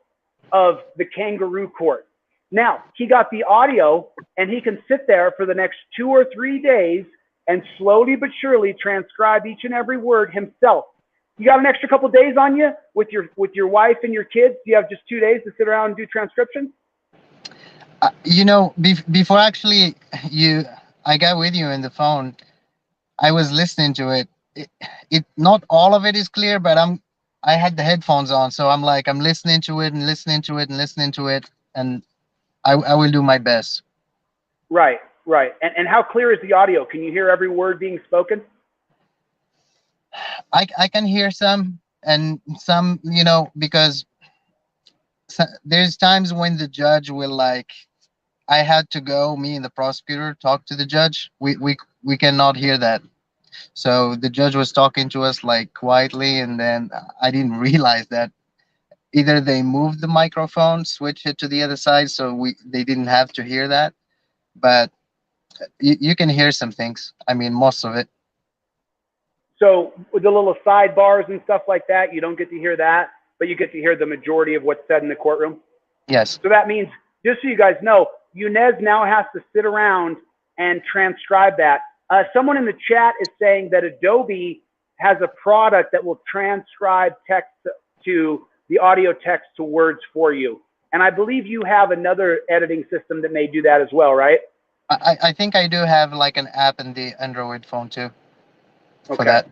of the kangaroo court. Now, he got the audio, and he can sit there for the next 2 or 3 days and slowly but surely transcribe each and every word himself. You got an extra couple days on you with your wife and your kids? Do you have just 2 days to sit around and do transcription? Before actually I got with you in the phone, I was listening to it. It not all of it is clear, but I had the headphones on, so I'm listening to it and listening to it and listening to it, and I will do my best. Right. And how clear is the audio? Can you hear every word being spoken? I can hear some, and some, because there's times when the judge will I had to go, me and the prosecutor, talk to the judge. We we cannot hear that. So the judge was talking to us like quietly, and then I didn't realize that either they moved the microphone, switched it to the other side, so they didn't have to hear that. But you can hear some things. I mean, most of it. So with the little sidebars and stuff like that, you don't get to hear that, but you get to hear the majority of what's said in the courtroom. Yes. So that means, just so you guys know, Younes now has to sit around and transcribe that. Someone in the chat is saying that Adobe has a product that will transcribe text to the audio text to words for you. And I believe you have another editing system that may do that as well, right? I think I do have like an app in the Android phone too. For Okay. that.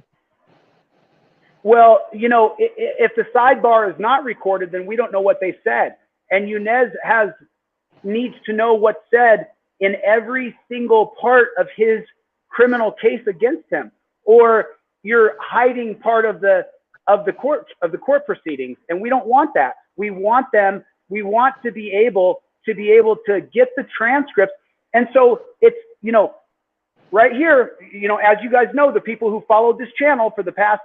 Well, you know, if the sidebar is not recorded, then we don't know what they said. And Younes needs to know what's said in every single part of his criminal case against him, or you're hiding part of the court proceedings, and we don't want that. We want to be able to get the transcripts. And so it's, you know, right here, you know, as you guys know, the people who followed this channel for the past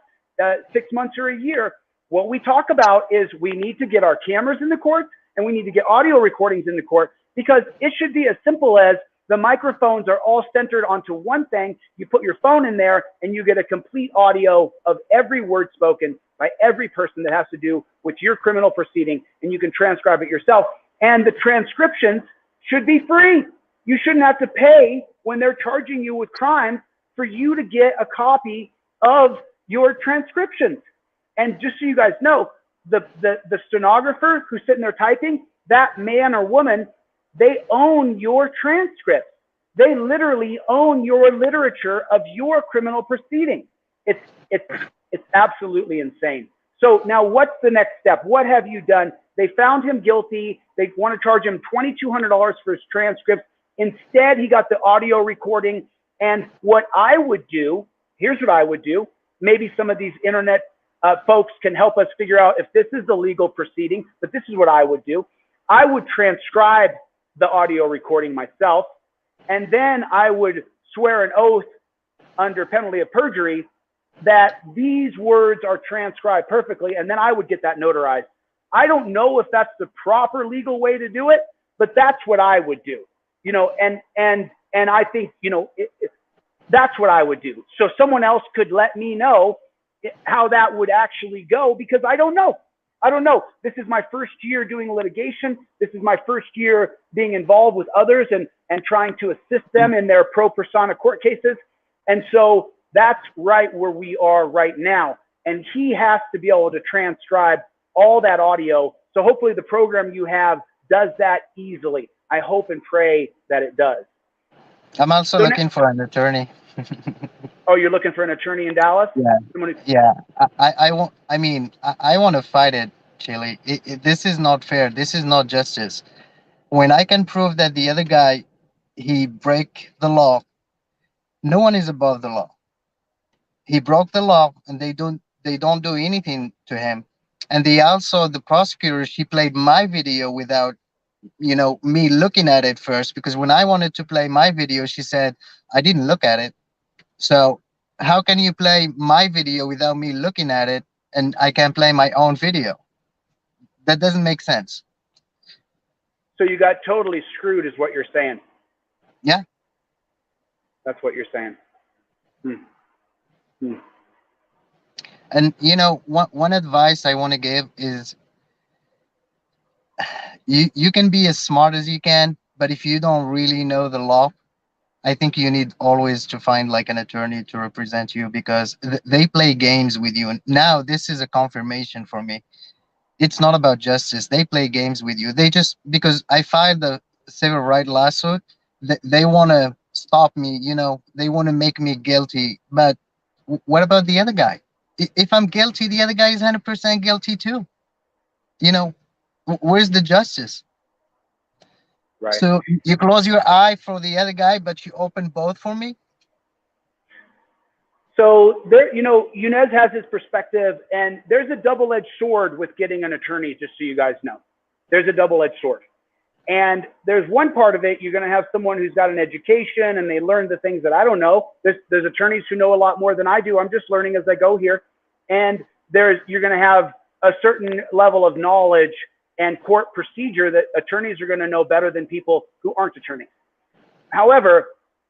6 months or a year, what we talk about is we need to get our cameras in the court, and we need to get audio recordings in the court, because it should be as simple as the microphones are all centered onto one thing. You put your phone in there and you get a complete audio of every word spoken by every person that has to do with your criminal proceeding, and you can transcribe it yourself. And the transcriptions should be free. You shouldn't have to pay when they're charging you with crimes for you to get a copy of your transcriptions. And just so you guys know, the stenographer who's sitting there typing, that man or woman, they own your transcripts. They literally own your literature of your criminal proceeding. It's absolutely insane. So now what's the next step? What have you done? They found him guilty. They want to charge him $2,200 for his transcripts. Instead, he got the audio recording. And what I would do, here's what I would do. Maybe some of these internet folks can help us figure out if this is the legal proceeding, but this is what I would do. I would transcribe the audio recording myself, and then I would swear an oath under penalty of perjury that these words are transcribed perfectly, and then I would get that notarized. I don't know if that's the proper legal way to do it, but that's what I would do. You know, and I think, you know, that's what I would do. So someone else could let me know how that would actually go, because I don't know. I don't know. This is my first year doing litigation. This is my first year being involved with others and trying to assist them in their pro persona court cases. And so that's right where we are right now. And he has to be able to transcribe all that audio. So hopefully the program you have does that easily. I hope and pray that it does. I'm also looking for an attorney. Oh, you're looking for an attorney in Dallas? Yeah. Yeah. I want. I mean, I want to fight it, Chille. This is not fair. This is not justice. When I can prove that the other guy, he break the law, no one is above the law. He broke the law, and they don't do anything to him. And they also, the prosecutor, she played my video without, you know, me looking at it first, because when I wanted to play my video, she said I didn't look at it. So how can you play my video without me looking at it, and I can play my own video? That doesn't make sense. So you got totally screwed is what you're saying. Yeah. That's what you're saying. And, you know, one advice I want to give is you can be as smart as you can, but if you don't really know the law, I think you need always to find like an attorney to represent you, because they play games with you. And now this is a confirmation for me. It's not about justice. They play games with you. They just, because I filed the civil rights lawsuit, they want to stop me, you know, they want to make me guilty. But what about the other guy? If I'm guilty, the other guy is 100% guilty too. You know, where's the justice? Right. So you close your eye for the other guy, but you open both for me? So there, you know, Younes has his perspective, and there's a double-edged sword with getting an attorney, just so you guys know. There's a double-edged sword. And there's one part of it, you're going to have someone who's got an education and they learn the things that I don't know. There's attorneys who know a lot more than I do. I'm just learning as I go here. And you're going to have a certain level of knowledge and court procedure that attorneys are going to know better than people who aren't attorneys. However,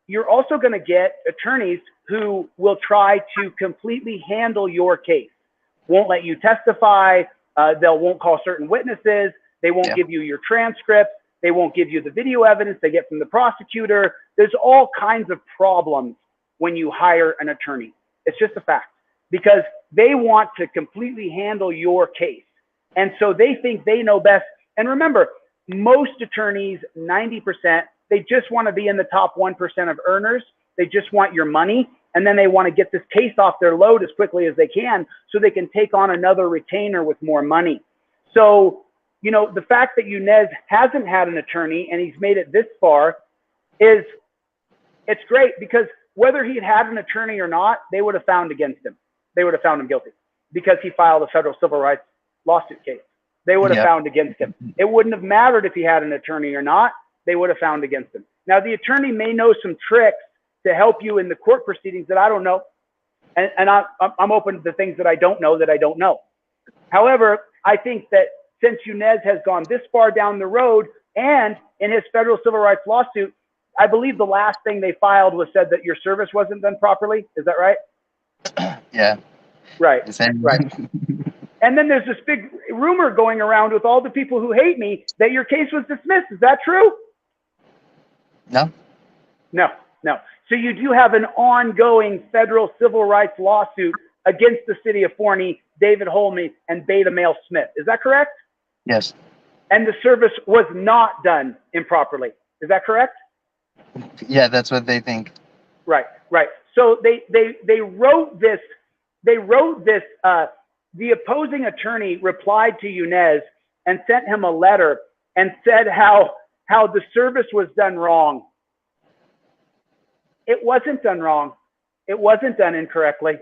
you're also going to get attorneys who will try to completely handle your case. Won't let you testify. They won't call certain witnesses. They won't give you your transcripts. They won't give you the video evidence they get from the prosecutor. There's all kinds of problems when you hire an attorney. It's just a fact, because they want to completely handle your case. And so they think they know best. And remember, most attorneys, 90%, they just want to be in the top 1% of earners. They just want your money. And then they want to get this case off their load as quickly as they can so they can take on another retainer with more money. So, you know, the fact that Younes hasn't had an attorney and he's made it this far it's great, because whether he'd had an attorney or not, they would have found against him. They would have found him guilty because he filed a federal civil rights lawsuit case. They would have found against him. It wouldn't have mattered if he had an attorney or not. They would have found against him. Now, the attorney may know some tricks to help you in the court proceedings that I don't know. And I'm open to the things that I don't know. However, I think that since Younes has gone this far down the road, and in his federal civil rights lawsuit, I believe the last thing they filed was said that your service wasn't done properly. Is that right? Yeah. Right. Right. And then there's this big rumor going around with all the people who hate me that your case was dismissed. Is that true? No. No. No. So you do have an ongoing federal civil rights lawsuit against the city of Forney, David Holman, and Beta Male Smith. Is that correct? Yes. And the service was not done improperly. Is that correct? Yeah, that's what they think. Right, right. So they wrote this. The opposing attorney replied to Younes and sent him a letter and said how the service was done wrong. It wasn't done wrong. It wasn't done incorrectly.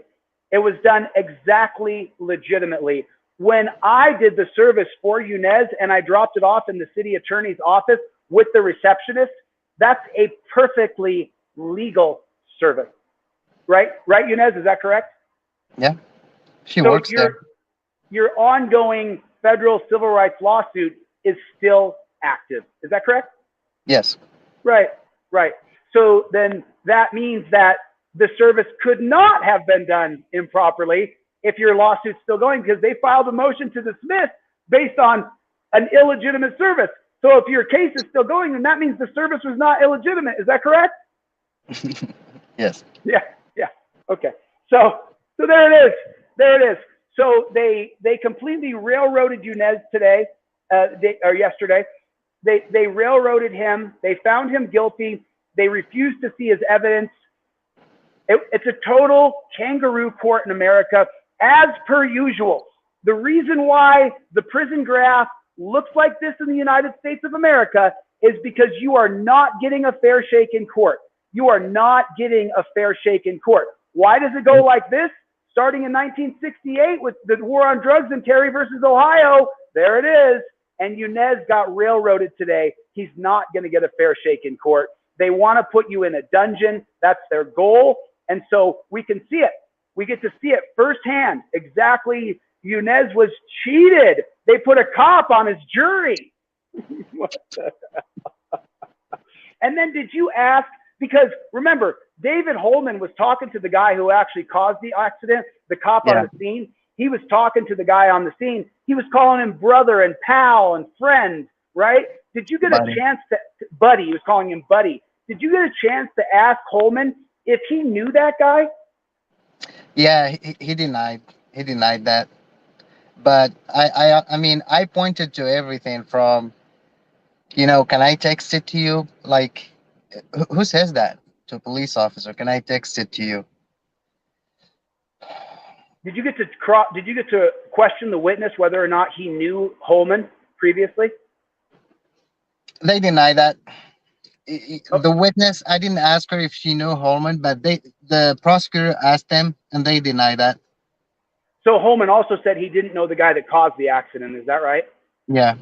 It was done exactly legitimately. When I did the service for Younes and I dropped it off in the city attorney's office with the receptionist, that's a perfectly legal service. Right? Right, Younes? Is that correct? Yeah. She works there. Your ongoing federal civil rights lawsuit is still active. Is that correct? Yes. Right, right. So then that means that the service could not have been done improperly if your lawsuit's still going, because they filed a motion to dismiss based on an illegitimate service. So if your case is still going, then that means the service was not illegitimate. Is that correct? Yes. Yeah, yeah. Okay. So there it is. There it is. So they completely railroaded Younes today, or yesterday. They railroaded him. They found him guilty. They refused to see his evidence. It's a total kangaroo court in America, as per usual. The reason why the prison graph looks like this in the United States of America is because you are not getting a fair shake in court. You are not getting a fair shake in court. Why does it go like this? Starting in 1968 with the war on drugs in Terry versus Ohio, there it is. And Younes got railroaded today. He's not going to get a fair shake in court. They want to put you in a dungeon. That's their goal. And so we can see it. We get to see it firsthand. Exactly. Younes was cheated. They put a cop on his jury. And then did you ask, because remember, David Holman was talking to the guy who actually caused the accident, the cop on the scene. He was talking to the guy on the scene. He was calling him brother and pal and friend, right? Did you get a chance to, buddy, he was calling him buddy. Did you get a chance to ask Holman if he knew that guy? Yeah, he denied. He denied that. But I mean, I pointed to everything from, you know, can I text it to you? Like, who says that to a police officer? Can I text it to you? Did you get to question the witness whether or not he knew Holman previously? They deny that. The witness, I didn't ask her if she knew Holman, but the prosecutor asked them, and they deny that. So Holman also said he didn't know the guy that caused the accident. Is that right? Yeah.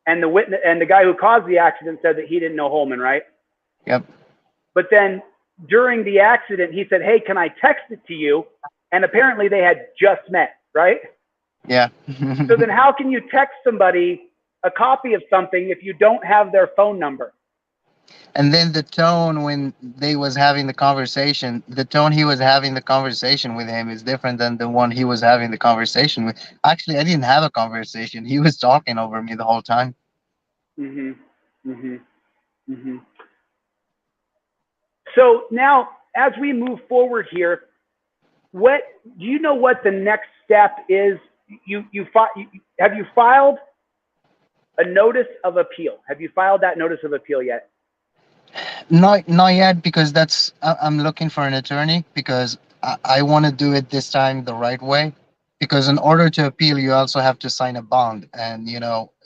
and the witness and the guy who caused the accident said that he didn't know Holman, right? Yep. But then during the accident, he said, "Hey, can I text it to you?" And apparently they had just met, right? Yeah. So then how can you text somebody a copy of something if you don't have their phone number? And then the tone when they was having the conversation, the tone he was having the conversation with him is different than the one he was having the conversation with. Actually, I didn't have a conversation. He was talking over me the whole time. So now, as we move forward here, what do you know what the next step is? Have you filed a notice of appeal? Have you filed that notice of appeal yet? Not yet, because I'm looking for an attorney, because I want to do it this time the right way. Because in order to appeal, you also have to sign a bond, and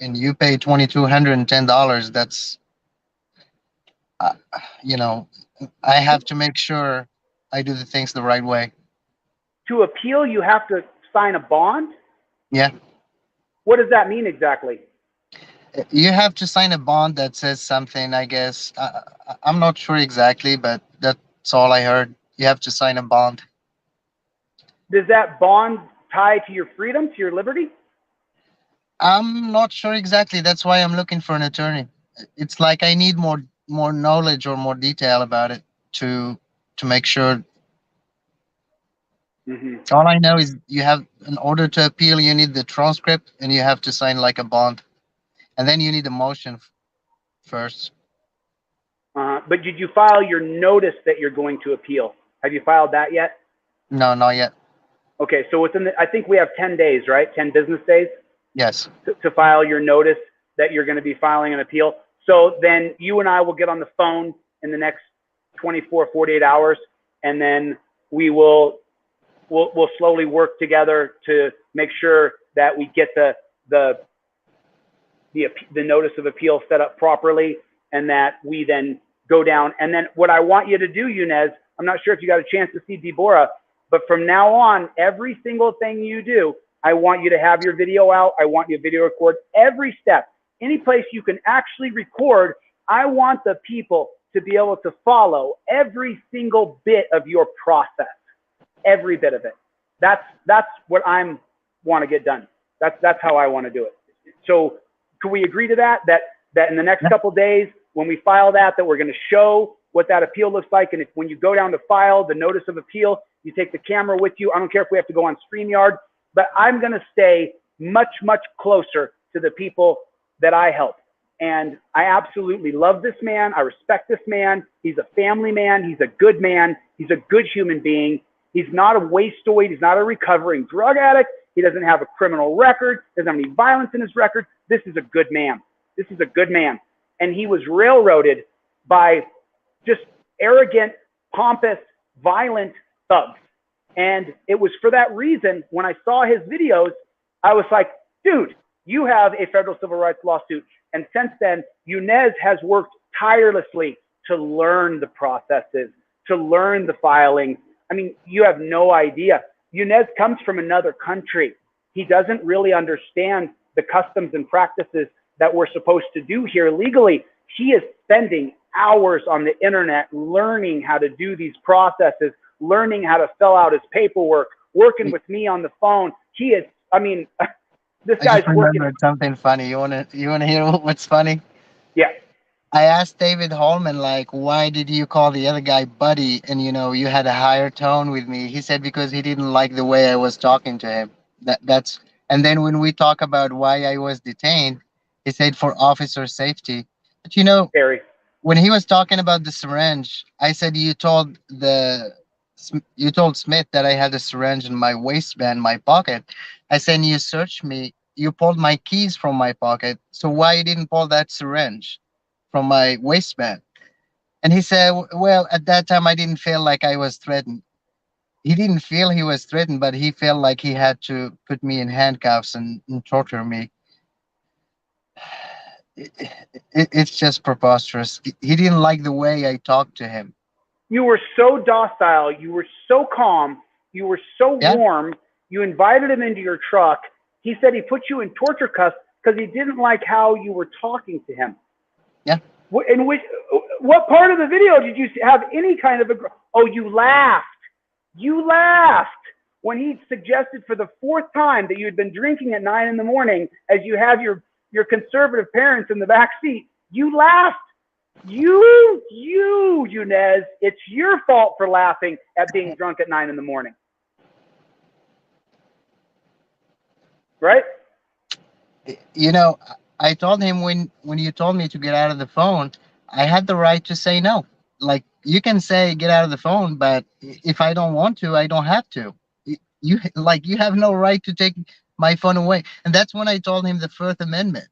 and you pay $2,210. That's you know, I have to make sure I do the things the right way. To appeal, you have to sign a bond? Yeah. What does that mean exactly? You have to sign a bond that says something, I guess. I'm not sure exactly, but that's all I heard. You have to sign a bond. Does that bond tie to your freedom, to your liberty? I'm not sure exactly. That's why I'm looking for an attorney. It's like I need more knowledge or more detail about it to make sure. All I know is you have, in order to appeal, you need the transcript and you have to sign like a bond, and then you need a motion first. But did you file your notice that you're going to appeal? Have you filed that yet? No, not yet. Okay, so I think we have 10 days, right? 10 business days? Yes. To file your notice that you're going to be filing an appeal. So then you and I will get on the phone in the next 24, 48 hours, and then we'll slowly work together to make sure that we get the notice of appeal set up properly, and that we then go down. And then what I want you to do, Younes, I'm not sure if you got a chance to see Deborough, but from now on, every single thing you do, I want you to have your video out. I want you to video record every step. Any place you can actually record, I want the people to be able to follow every single bit of your process, every bit of it. That's what I want to get done. That's how I want to do it. So can we agree to that? That in the next couple of days, when we file that we're going to show what that appeal looks like. And when you go down to file the notice of appeal, you take the camera with you. I don't care if we have to go on StreamYard, but I'm going to stay much, much closer to the people that I help. And I absolutely love this man. I respect this man. He's a family man. He's a good man. He's a good human being. He's not a wasteoid. He's not a recovering drug addict. He doesn't have a criminal record. Doesn't have any violence in his record. This is a good man. This is a good man. And he was railroaded by just arrogant, pompous, violent thugs. And it was for that reason, when I saw his videos, I was like, dude, you have a federal civil rights lawsuit. And since then, Younes has worked tirelessly to learn the processes, to learn the filing. I mean, you have no idea. Younes comes from another country. He doesn't really understand the customs and practices that we're supposed to do here legally. He is spending hours on the internet learning how to do these processes, learning how to fill out his paperwork, working with me on the phone. He is, I mean, this guy's working. Something funny. You wanna hear what's funny? Yeah. I asked David Holman, like, why did you call the other guy buddy? And you had a higher tone with me. He said because he didn't like the way I was talking to him. That's and then when we talk about why I was detained, he said for officer safety. But Harry, when he was talking about the syringe, I said you told Smith that I had a syringe in my waistband, my pocket. I said you searched me, you pulled my keys from my pocket. So why you didn't pull that syringe from my waistband? And he said, well, at that time I didn't feel like I was threatened. He didn't feel he was threatened, but he felt like he had to put me in handcuffs and torture me. It's just preposterous. He didn't like the way I talked to him. you were so docile. You were so calm. You were so warm. You invited him into your truck. He said he put you in torture cuffs because he didn't like how you were talking to him. Yeah. What part of the video did you have any kind of oh, you laughed. You laughed when he suggested for the 4th time that you had been drinking at 9 in the morning as you have your conservative parents in the back seat. You laughed. Younes, it's your fault for laughing at being drunk at 9 in the morning. Right? You know, I told him when you told me to get out of the phone, I had the right to say no. Like, you can say get out of the phone, but if I don't want to, I don't have to. You have no right to take my phone away. And that's when I told him the Fourth Amendment.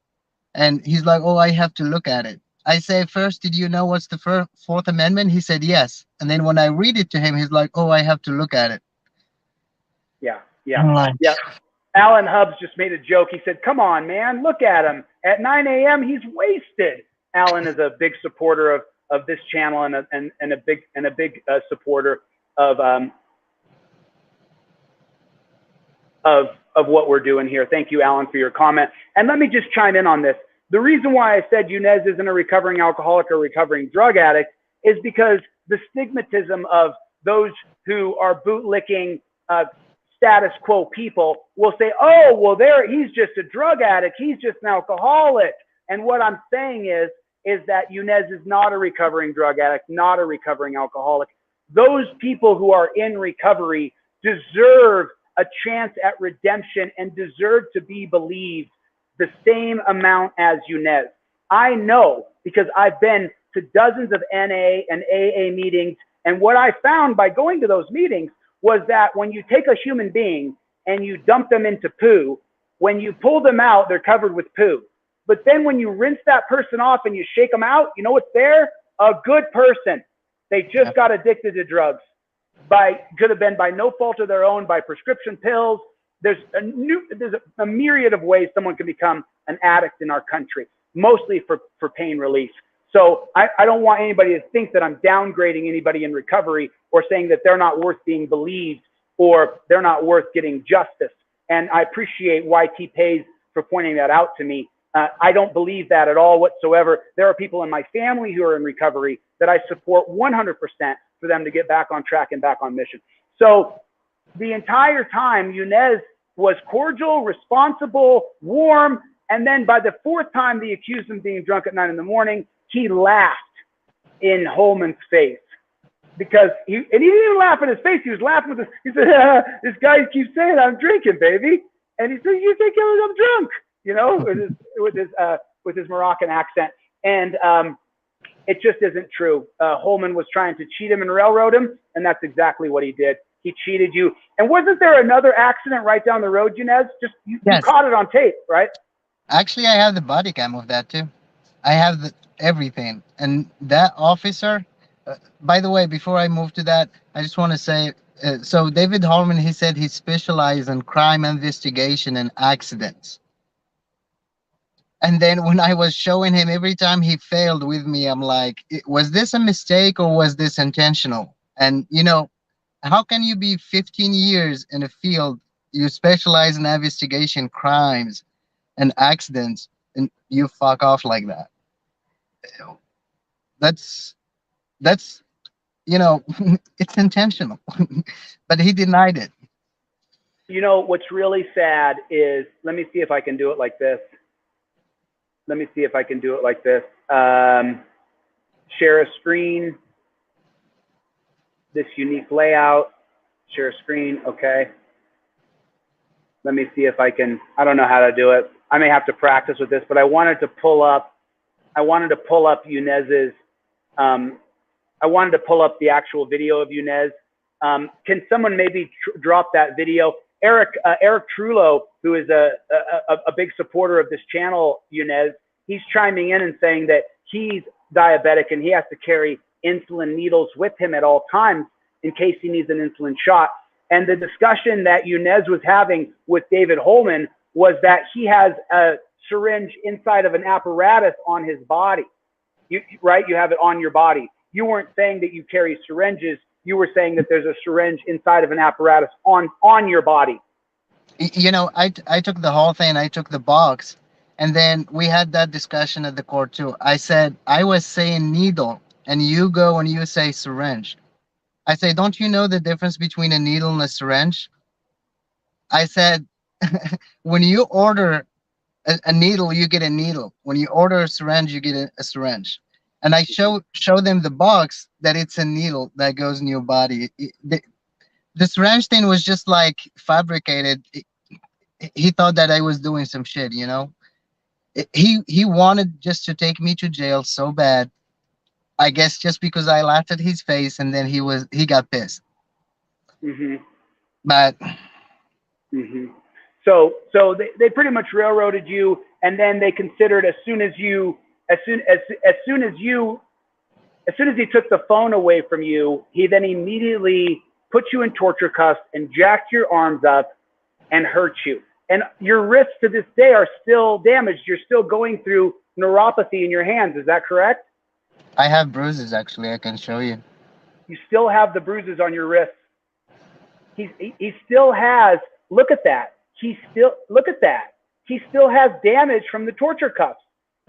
And he's like, oh, I have to look at it. I say, first, did you know what's the Fourth Amendment? He said, yes. And then when I read it to him, he's like, oh, I have to look at it. Yeah. Like, yeah. Alan Hubbs just made a joke. He said, come on, man, look at him. At 9 a.m., he's wasted. Alan is a big supporter of this channel and a big supporter of what we're doing here. Thank you, Alan, for your comment. And let me just chime in on this. The reason why I said Younes isn't a recovering alcoholic or recovering drug addict is because the stigmatism of those who are bootlicking status quo people will say, oh, well, he's just a drug addict. He's just an alcoholic. And what I'm saying is that Younes is not a recovering drug addict, not a recovering alcoholic. Those people who are in recovery deserve a chance at redemption and deserve to be believed the same amount as Younes. I know because I've been to dozens of NA and AA meetings, and what I found by going to those meetings was that when you take a human being and you dump them into poo, when you pull them out, they're covered with poo. But then when you rinse that person off and you shake them out, you know what's there? A good person. They just got addicted to drugs. Could have been by no fault of their own, by prescription pills. There's a myriad of ways someone can become an addict in our country, mostly for pain relief. So I don't want anybody to think that I'm downgrading anybody in recovery or saying that they're not worth being believed or they're not worth getting justice. And I appreciate YT Pays for pointing that out to me. I don't believe that at all whatsoever. There are people in my family who are in recovery that I support 100% for them to get back on track and back on mission. So the entire time, Younes was cordial, responsible, warm, and then by the 4th time they accused him of being drunk at 9 in the morning, he laughed in Holman's face. Because he didn't even laugh in his face, he was laughing with he said, this guy keeps saying I'm drinking, baby. And he said, you think I'm drunk, you know, with his Moroccan accent. And it just isn't true. Holman was trying to cheat him and railroad him, and that's exactly what he did. He cheated you. And wasn't there another accident right down the road, Younes? You caught it on tape, right? Actually, I have the body cam of that too. I have everything. And that officer, by the way, before I move to that, I just want to say, so David Holman, he said he specialized in crime investigation and accidents. And then when I was showing him every time he failed with me, I'm like, was this a mistake or was this intentional? And, you know, how can you be 15 years in a field, you specialize in investigation crimes and accidents, and you fuck off like that? That's you know, it's intentional. But he denied it. You know, what's really sad is, let me see if I can do it like this. Share a screen. This unique layout. Share a screen. Okay. Let me see if I can. I don't know how to do it. I may have to practice with this, but I wanted to pull up Younes's. I wanted to pull up the actual video of Younes. Can someone maybe drop that video? Eric Trullo, who is a big supporter of this channel, Younes, he's chiming in and saying that he's diabetic and he has to carry insulin needles with him at all times in case he needs an insulin shot. And the discussion that Younes was having with David Holman was that he has a syringe inside of an apparatus on his body. Right? You have it on your body. You weren't saying that you carry syringes. You were saying that there's a syringe inside of an apparatus on your body. You know, I took the whole thing. I took the box, And then we had that discussion at the court too. I said, I was saying needle, and you go and you say syringe. I say, don't you know the difference between a needle and a syringe? I said, when you order a needle, you get a needle. When you order a syringe, you get a syringe. And I show them the box that it's a needle that goes in your body. The syringe thing was just like fabricated. He thought that I was doing some shit, you know. He wanted just to take me to jail so bad. I guess just because I laughed at his face, and then he got pissed. Mm-hmm. But Mm-hmm. So they pretty much railroaded you, and then they considered as soon as he took the phone away from you, he then immediately put you in torture cuffs and jacked your arms up and hurt you. And your wrists to this day are still damaged. You're still going through neuropathy in your hands. Is that correct? I have bruises, actually. I can show you. You still have the bruises on your wrists. He still has, look at that. Look at that. He still has damage from the torture cuffs.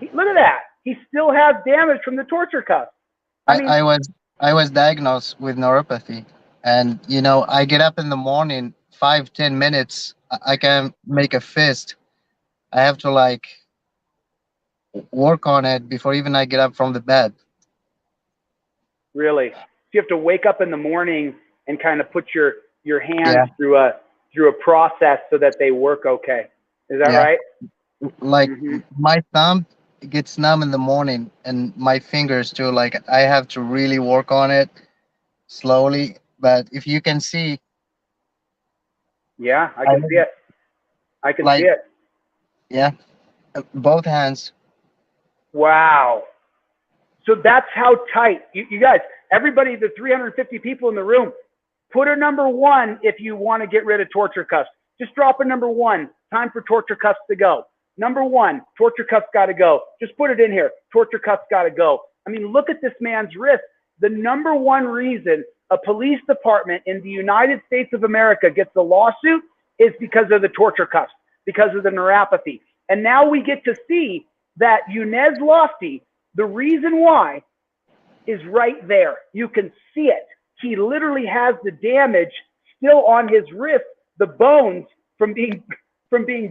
Look at that. He still has damage from the torture cuffs. I was diagnosed with neuropathy, and you know, I get up in the morning, 5-10 minutes. I can make a fist. I have to like work on it before even I get up from the bed. Really? So you have to wake up in the morning and kind of put your hands through a process so that they work okay. Is that right? Like my thumb gets numb in the morning, and my fingers too. Like I have to really work on it slowly. But if you can see, yeah, I can see it. I can see it. Yeah, both hands. Wow. So that's how tight. You guys, everybody, the 350 people in the room, put a number 1 if you want to get rid of torture cuffs. Just drop a number 1. Time for torture cuffs to go. Number 1, torture cuffs got to go. Just put it in here. Torture cuffs got to go. I mean, look at this man's wrist. The number 1 reason a police department in the United States of America gets a lawsuit is because of the torture cuffs, because of the neuropathy. And now we get to see that Younes Lafdi, the reason why, is right there. You can see it. He literally has the damage still on his wrist, the bones from being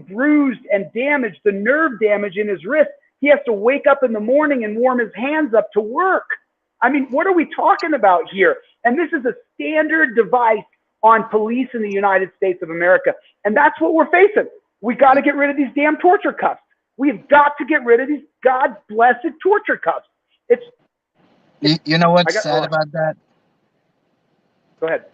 bruised and damaged, the nerve damage in his wrist. He has to wake up in the morning and warm his hands up to work. I mean, what are we talking about here? And this is a standard device on police in the United States of America. And that's what we're facing. We got to get rid of these damn torture cuffs. We've got to get rid of these God blessed torture cuffs. You know what's sad about that? Go ahead.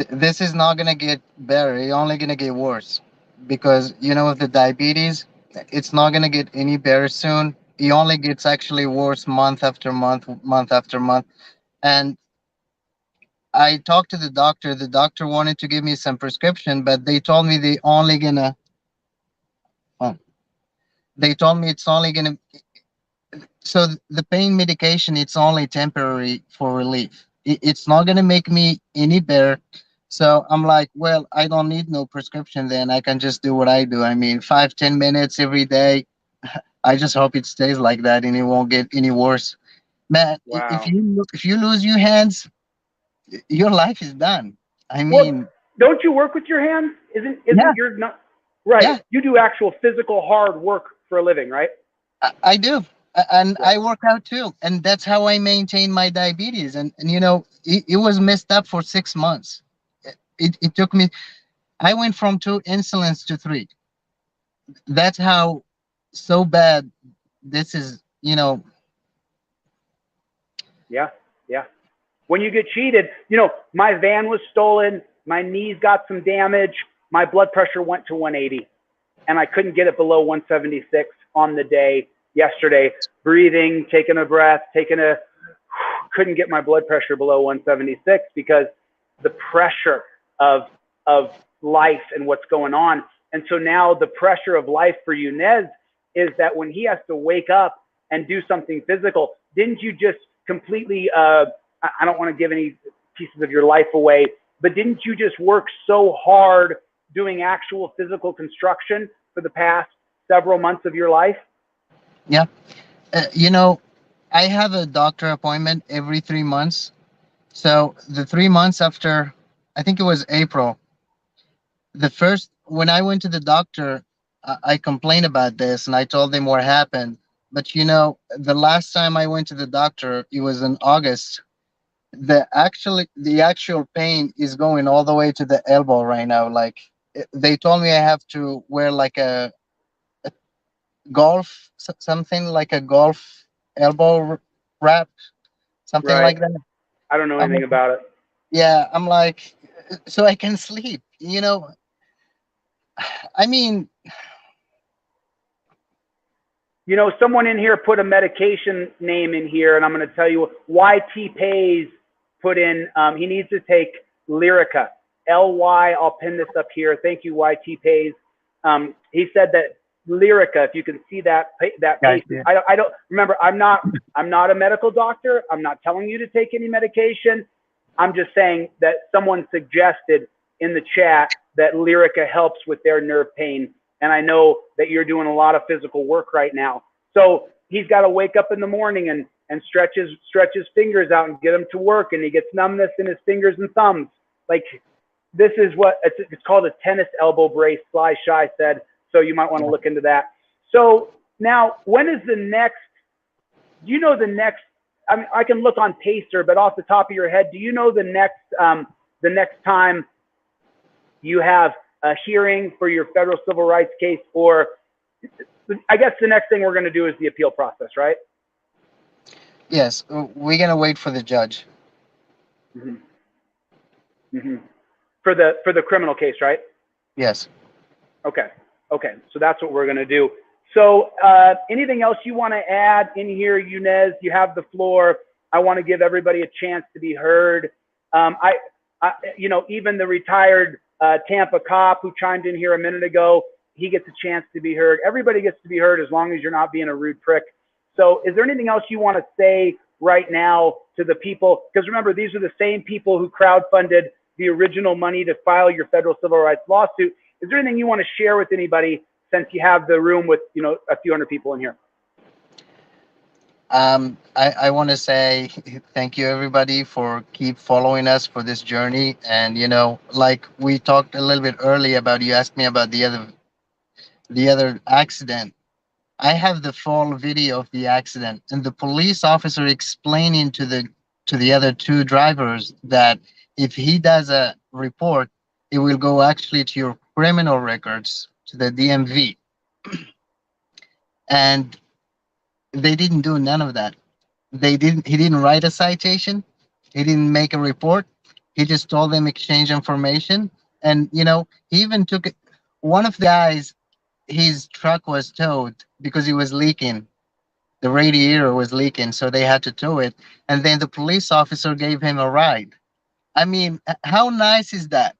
This is not going to get better. It's only going to get worse. Because, you know, with the diabetes, it's not going to get any better soon. It only gets actually worse month after month, month after month. And I talked to the doctor. The doctor wanted to give me some prescription, but they told me they only going to... They told me it's only going to... So the pain medication, it's only temporary for relief. It's not going to make me any better. So I'm like, well, I don't need no prescription then. I can just do what I do. I mean, 5-10 minutes every day. I just hope it stays like that and it won't get any worse. Man, wow. if you lose your hands, your life is done. I mean, well, don't you work with your hands? Isn't your not right? Yeah. You do actual physical hard work for a living, right? I do. And I work out too. And that's how I maintain my diabetes. And you know, it was messed up for 6 months. It took me, I went from 2 insulins to 3. That's how so bad this is, you know. Yeah. When you get cheated, you know, my van was stolen, my knees got some damage, my blood pressure went to 180, and I couldn't get it below 176 on the day yesterday. Breathing, taking a breath, couldn't get my blood pressure below 176 because the pressure of life and what's going on. And so now the pressure of life for Younes is that when he has to wake up and do something physical, didn't you just completely, I don't want to give any pieces of your life away, but didn't you just work so hard doing actual physical construction for the past several months of your life? Yeah. You know, I have a doctor appointment every 3 months. So the 3 months after, I think it was April, the first, when I went to the doctor, I complained about this and I told them what happened. But the last time I went to the doctor, it was in August. The actual pain is going all the way to the elbow right now. Like they told me I have to wear like a something like a golf wrap, something Right. like that. I don't know I'm anything like, about it. yeah, I'm like, so I can sleep. I mean, Someone in here put a medication name in here, and I'm going to tell you YT Pays put in, he needs to take Lyrica. LY, I'll pin this up here. Thank you, YT Pays. He said that Lyrica, if you can see that guys, patient, I don't remember. I'm not a medical doctor. I'm not telling you to take any medication. I'm just saying that someone suggested in the chat that Lyrica helps with their nerve pain. And I know that you're doing a lot of physical work right now. So he's got to wake up in the morning and stretch his fingers out and get them to work. And he gets numbness in his fingers and thumbs. Like, this is what it's called, a tennis elbow brace, Sly Shy said. So you might want to look into that. So now, when is the next, do you know the next, I mean, I can look on Pacer, but off the top of your head, do you know the next time you have a hearing for your federal civil rights case? Or I guess the next thing we're going to do is the appeal process, right? yes, we're gonna wait for the judge. Mm-hmm. Mm-hmm. For the criminal case, right? Yes. Okay. So that's what we're going to do. So anything else you want to add in here, Younes? You have the floor. I want to give everybody a chance to be heard. Even the retired Tampa cop who chimed in here a minute ago, he gets a chance to be heard. Everybody gets to be heard as long as you're not being a rude prick. So is there anything else you want to say right now to the people? Because remember, these are the same people who crowdfunded the original money to file your federal civil rights lawsuit. Is there anything you want to share with anybody since you have the room with, a few hundred people in here? I want to say thank you everybody for keep following us for this journey. And like we talked a little bit earlier about, you asked me about the other accident. I have the full video of the accident and the police officer explaining to the other two drivers that if he does a report, it will go actually to your criminal records, to the DMV. And they didn't do none of that. He didn't write a citation. He didn't make a report. He just told them exchange information. And he even took it. One of the guys, his truck was towed because it was leaking. The radiator was leaking, so they had to tow it. And then the police officer gave him a ride. I mean, how nice is that?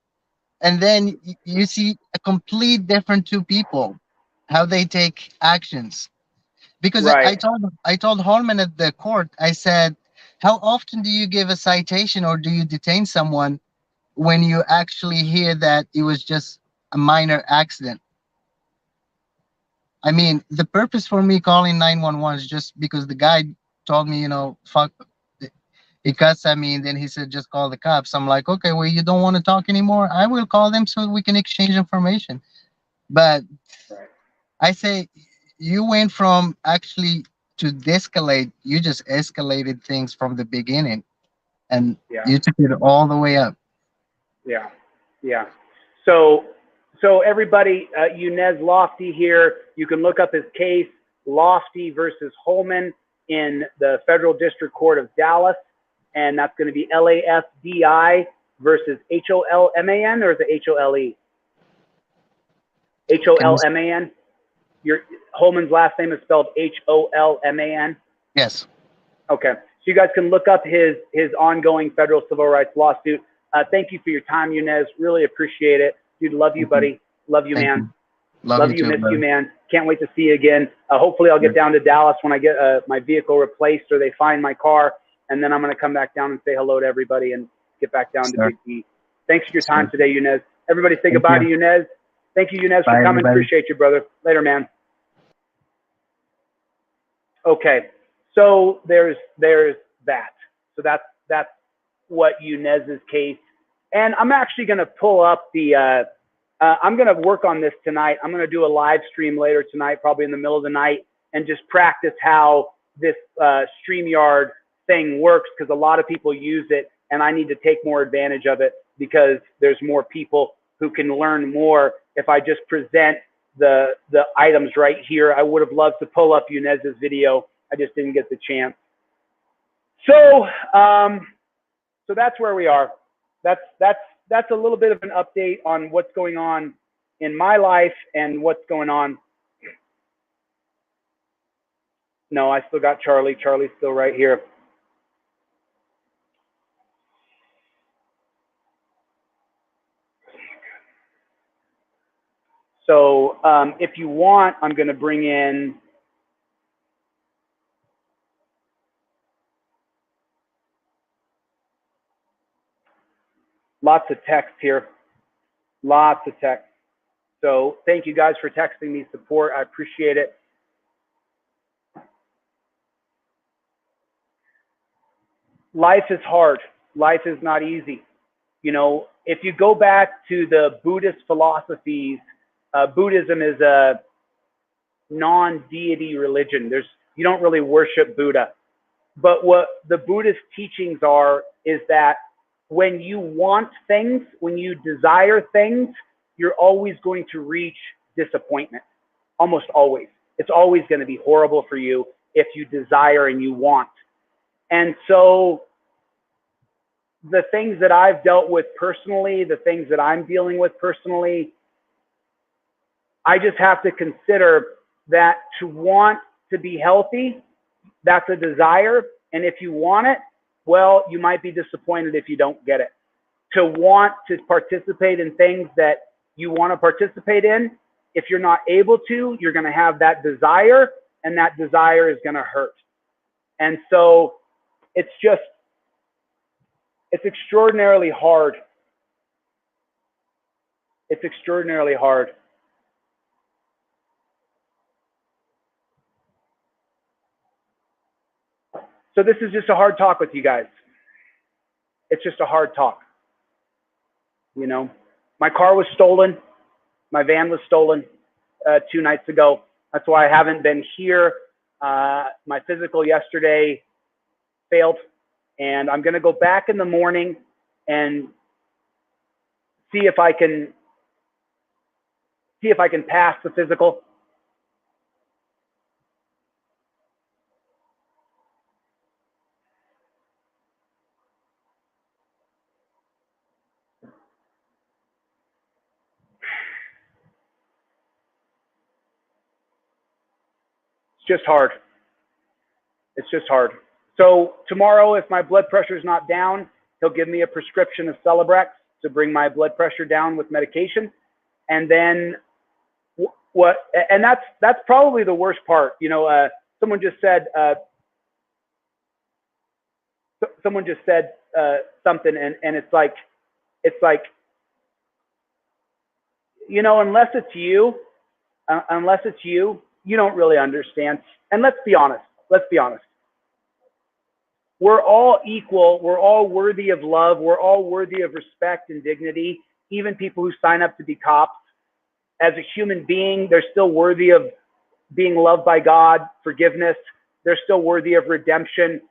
And then you see a complete different two people, how they take actions. Because Right. I told Holman at the court, I said, how often do you give a citation or do you detain someone when you actually hear that it was just a minor accident? I mean, the purpose for me calling 911 is just because the guy told me, fuck, he cussed at me, and then he said, just call the cops. I'm like, okay, well, you don't want to talk anymore? I will call them so we can exchange information. But Right. I say, you went from actually to de-escalate, you just escalated things from the beginning, and Yeah. you took it all the way up. Yeah. Yeah. So everybody, Younes Lafdi here, you can look up his case, Lafdi versus Holman, in the Federal District Court of Dallas. And that's going to be LAFDI versus HOLMAN, or is it HOLE? HOLMAN. Your Holman's last name is spelled HOLMAN. Yes. Okay. So you guys can look up his ongoing federal civil rights lawsuit. Thank you for your time, Younes. Really appreciate it. Dude, love you, buddy. Love you, man. Love you, miss too, you, man. Can't wait to see you again. Hopefully I'll get down to Dallas when I get my vehicle replaced or they find my car. And then I'm going to come back down and say hello to everybody and get back down to Big D. Thanks for your time today, Younes. Everybody say goodbye to Younes. Thank you, Younes, for coming. Everybody. Appreciate you, brother. Later, man. Okay, so there's that. So that's what Younes's case. And I'm actually going to pull up the. I'm going to work on this tonight. I'm going to do a live stream later tonight, probably in the middle of the night, and just practice how this StreamYard thing works, because a lot of people use it, and I need to take more advantage of it because there's more people who can learn more if I just present the items right here. I would have loved to pull up Younes's video. I just didn't get the chance. So so that's where we are. That's a little bit of an update on what's going on in my life and what's going on. No, I still got Charlie. Charlie's still right here. So if you want, I'm going to bring in lots of text here. Lots of text. So thank you guys for texting me support. I appreciate it. Life is hard. Life is not easy. You know, if you go back to the Buddhist philosophies, Buddhism is a non-deity religion. You don't really worship Buddha. But what the Buddhist teachings are is that when you want things, when you desire things, you're always going to reach disappointment. Almost always. It's always going to be horrible for you if you desire and you want. And so the things that I've dealt with personally, the things that I'm dealing with personally, I just have to consider that to want to be healthy, that's a desire. And if you want it, well, you might be disappointed if you don't get it. To want to participate in things that you want to participate in, if you're not able to, you're going to have that desire, and that desire is going to hurt. And so it's extraordinarily hard. It's extraordinarily hard. So this is just a hard talk with you guys. It's just a hard talk. You know, my car was stolen. My van was stolen 2 nights ago. That's why I haven't been here. My physical yesterday failed, and I'm going to go back in the morning and see if I can pass the physical. It's just hard. It's just hard. So tomorrow, if my blood pressure is not down, he'll give me a prescription of Celebrex to bring my blood pressure down with medication. And then and that's probably the worst part. You know, someone just said something, and it's like, you know, unless it's you, you don't really understand. And let's be honest. We're all equal. We're all worthy of love. We're all worthy of respect and dignity. Even people who sign up to be cops, as a human being, they're still worthy of being loved by God, forgiveness. They're still worthy of redemption.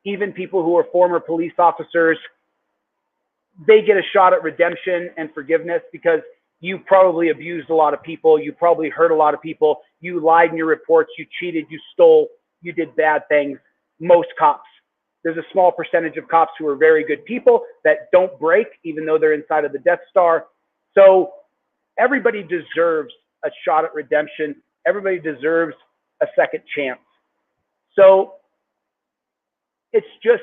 Even people who are former police officers, they get a shot at redemption and forgiveness because you probably abused a lot of people. You probably hurt a lot of people. You lied in your reports. You cheated. You stole. You did bad things. Most cops. There's a small percentage of cops who are very good people that don't break, even though they're inside of the Death Star. So everybody deserves a shot at redemption. Everybody deserves a second chance. So it's just,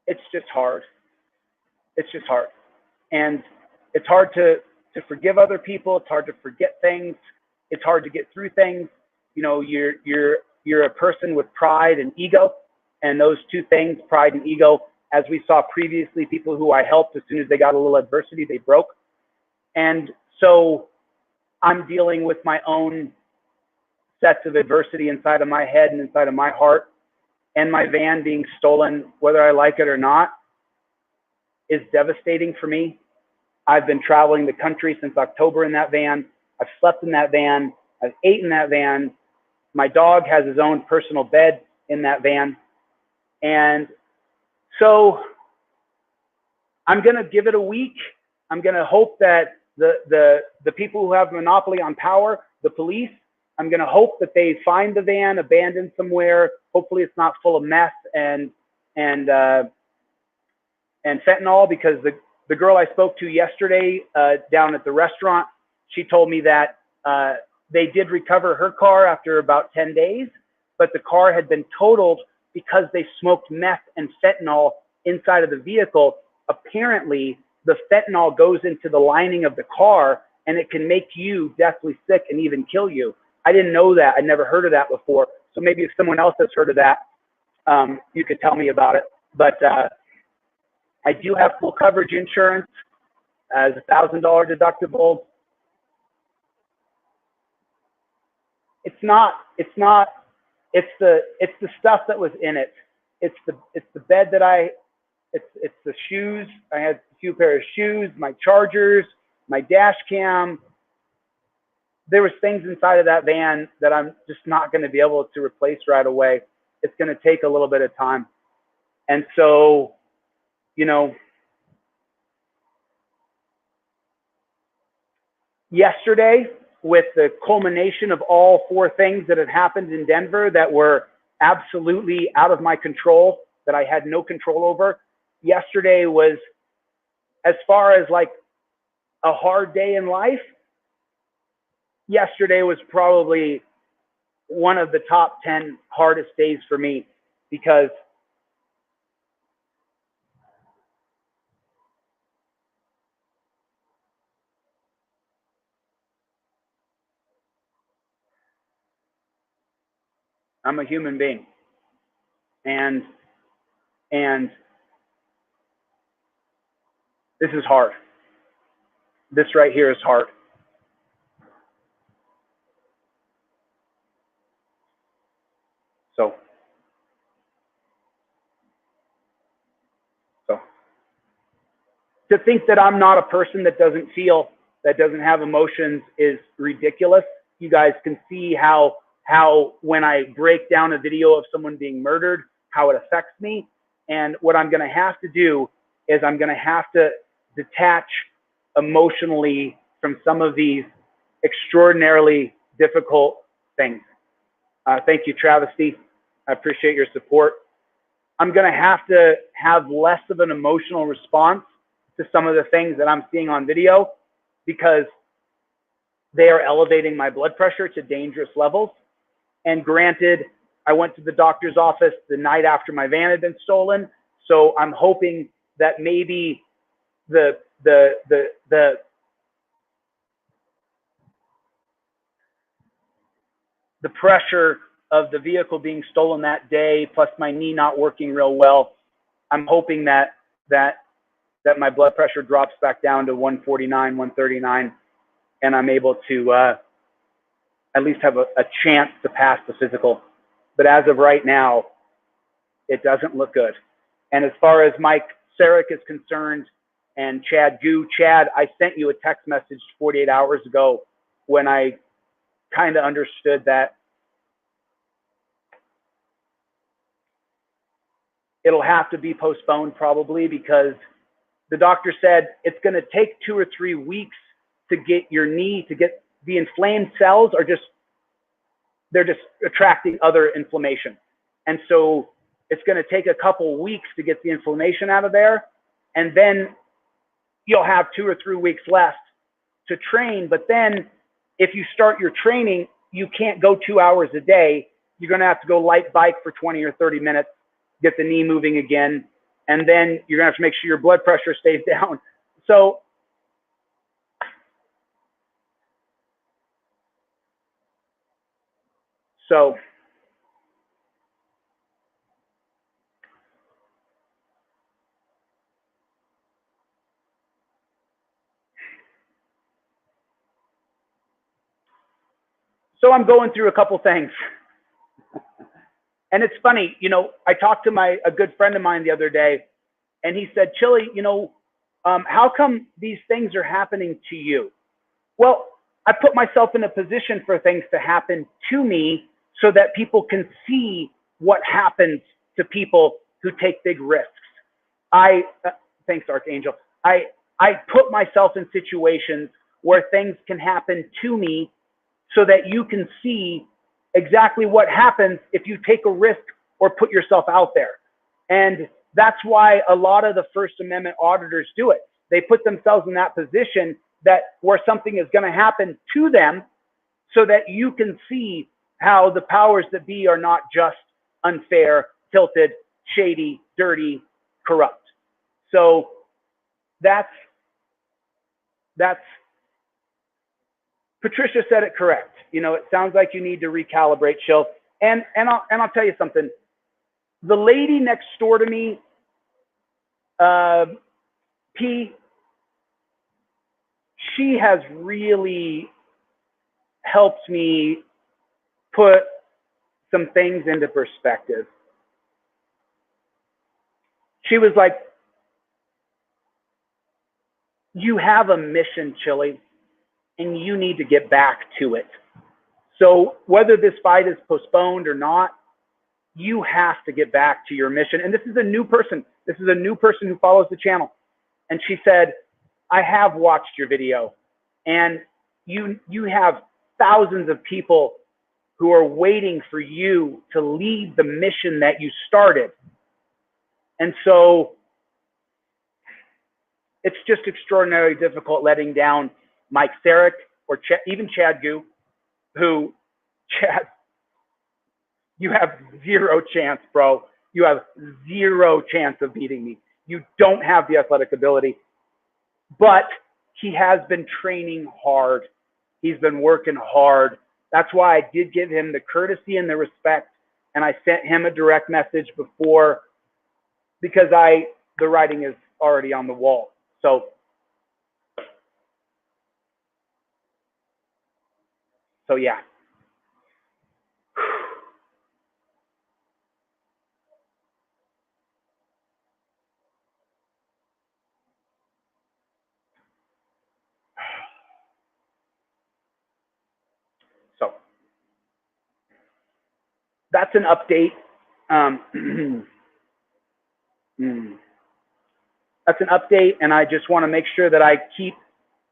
it's just hard. It's just hard. And it's hard to forgive other people. It's hard to forget things. It's hard to get through things. You know, you're a person with pride and ego. And those two things, pride and ego, as we saw previously, people who I helped, as soon as they got a little adversity, they broke. And So I'm dealing with my own sets of adversity inside of my head and inside of my heart, and my van being stolen, whether I like it or not, is devastating for me. I've been traveling the country since October in that van. I've slept in that van. I've eaten in that van. My dog has his own personal bed in that van. And so I'm going to give it a week. I'm going to hope that the people who have monopoly on power, the police, I'm going to hope that they find the van abandoned somewhere. Hopefully it's not full of meth and fentanyl, because the girl I spoke to yesterday down at the restaurant, she told me that they did recover her car after about 10 days, but the car had been totaled because they smoked meth and fentanyl inside of the vehicle. Apparently, the fentanyl goes into the lining of the car, and it can make you deathly sick and even kill you. I didn't know that. I'd never heard of that before. So maybe if someone else has heard of that, you could tell me about it. But I do have full coverage insurance as $1,000 deductible. It's the stuff that was in it. It's the bed that it's the shoes. I had a few pair of shoes, my chargers, my dash cam. There was things inside of that van that I'm just not going to be able to replace right away. It's going to take a little bit of time. And so, you know, yesterday, with the culmination of all four things that had happened in Denver that were absolutely out of my control, that I had no control over, yesterday was, as far as like a hard day in life, yesterday was probably one of the top 10 hardest days for me, because I'm a human being, and this is hard. This right here is hard. So to think that I'm not a person that doesn't feel, that doesn't have emotions, is ridiculous. You guys can see how when I break down a video of someone being murdered, how it affects me. And what I'm going to have to do is I'm going to have to detach emotionally from some of these extraordinarily difficult things. Thank you, Travesty. I appreciate your support. I'm going to have less of an emotional response to some of the things that I'm seeing on video, because they are elevating my blood pressure to dangerous levels. And granted, I went to the doctor's office the night after my van had been stolen, so I'm hoping that maybe the pressure of the vehicle being stolen that day, plus my knee not working real well, I'm hoping that my blood pressure drops back down to 149, 139, and I'm able to at least have a chance to pass the physical. But as of right now, it doesn't look good. And as far as Mike Sarek is concerned, and Chad Goo, Chad, I sent you a text message 48 hours ago when I kind of understood that it'll have to be postponed probably, because the doctor said it's going to take 2 or 3 weeks to get your knee, to get the inflamed cells are just, they're just attracting other inflammation. And so it's going to take a couple weeks to get the inflammation out of there. And then you'll have 2 or 3 weeks left to train. But then if you start your training, you can't go 2 hours a day. You're going to have to go light bike for 20 or 30 minutes, get the knee moving again. And then you're going to have to make sure your blood pressure stays down. So So I'm going through a couple things. And it's funny, you know, I talked to a good friend of mine the other day, and he said, Chille, you know, how come these things are happening to you? Well, I put myself in a position for things to happen to me so that people can see what happens to people who take big risks. Thanks, Archangel. I put myself in situations where things can happen to me so that you can see exactly what happens if you take a risk or put yourself out there. And that's why a lot of the First Amendment auditors do it. They put themselves in that position where something is going to happen to them so that you can see how the powers that be are not just unfair, tilted, shady, dirty, corrupt. So that's Patricia said it correct. You know, it sounds like you need to recalibrate, Chille. And I'll tell you something. The lady next door to me, P, she has really helped me put some things into perspective. She was like, you have a mission, Chille, and you need to get back to it. So whether this fight is postponed or not, you have to get back to your mission. And this is a new person. This is a new person who follows the channel. And she said, I have watched your video, and you have thousands of people who are waiting for you to lead the mission that you started. And so it's just extraordinarily difficult letting down Mike Sarek or even Chad Gu, who, Chad, you have zero chance, bro. You have zero chance of beating me. You don't have the athletic ability, but he has been training hard. He's been working hard. That's why I did give him the courtesy and the respect, and I sent him a direct message before, because the writing is already on the wall. So yeah. So that's an update. That's an update, and I just want to make sure that I keep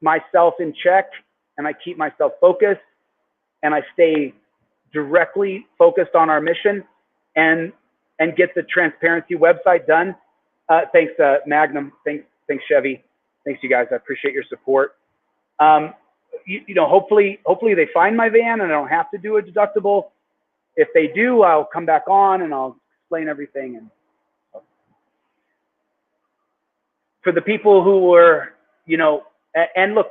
myself in check and I keep myself focused and I stay directly focused on our mission and get the transparency website done. Thanks, Magnum. Thanks, Chevy. Thanks, you guys. I appreciate your support. You know, hopefully they find my van and I don't have to do a deductible. If they do, I'll come back on and I'll explain everything. And for the people who were, you know, and look,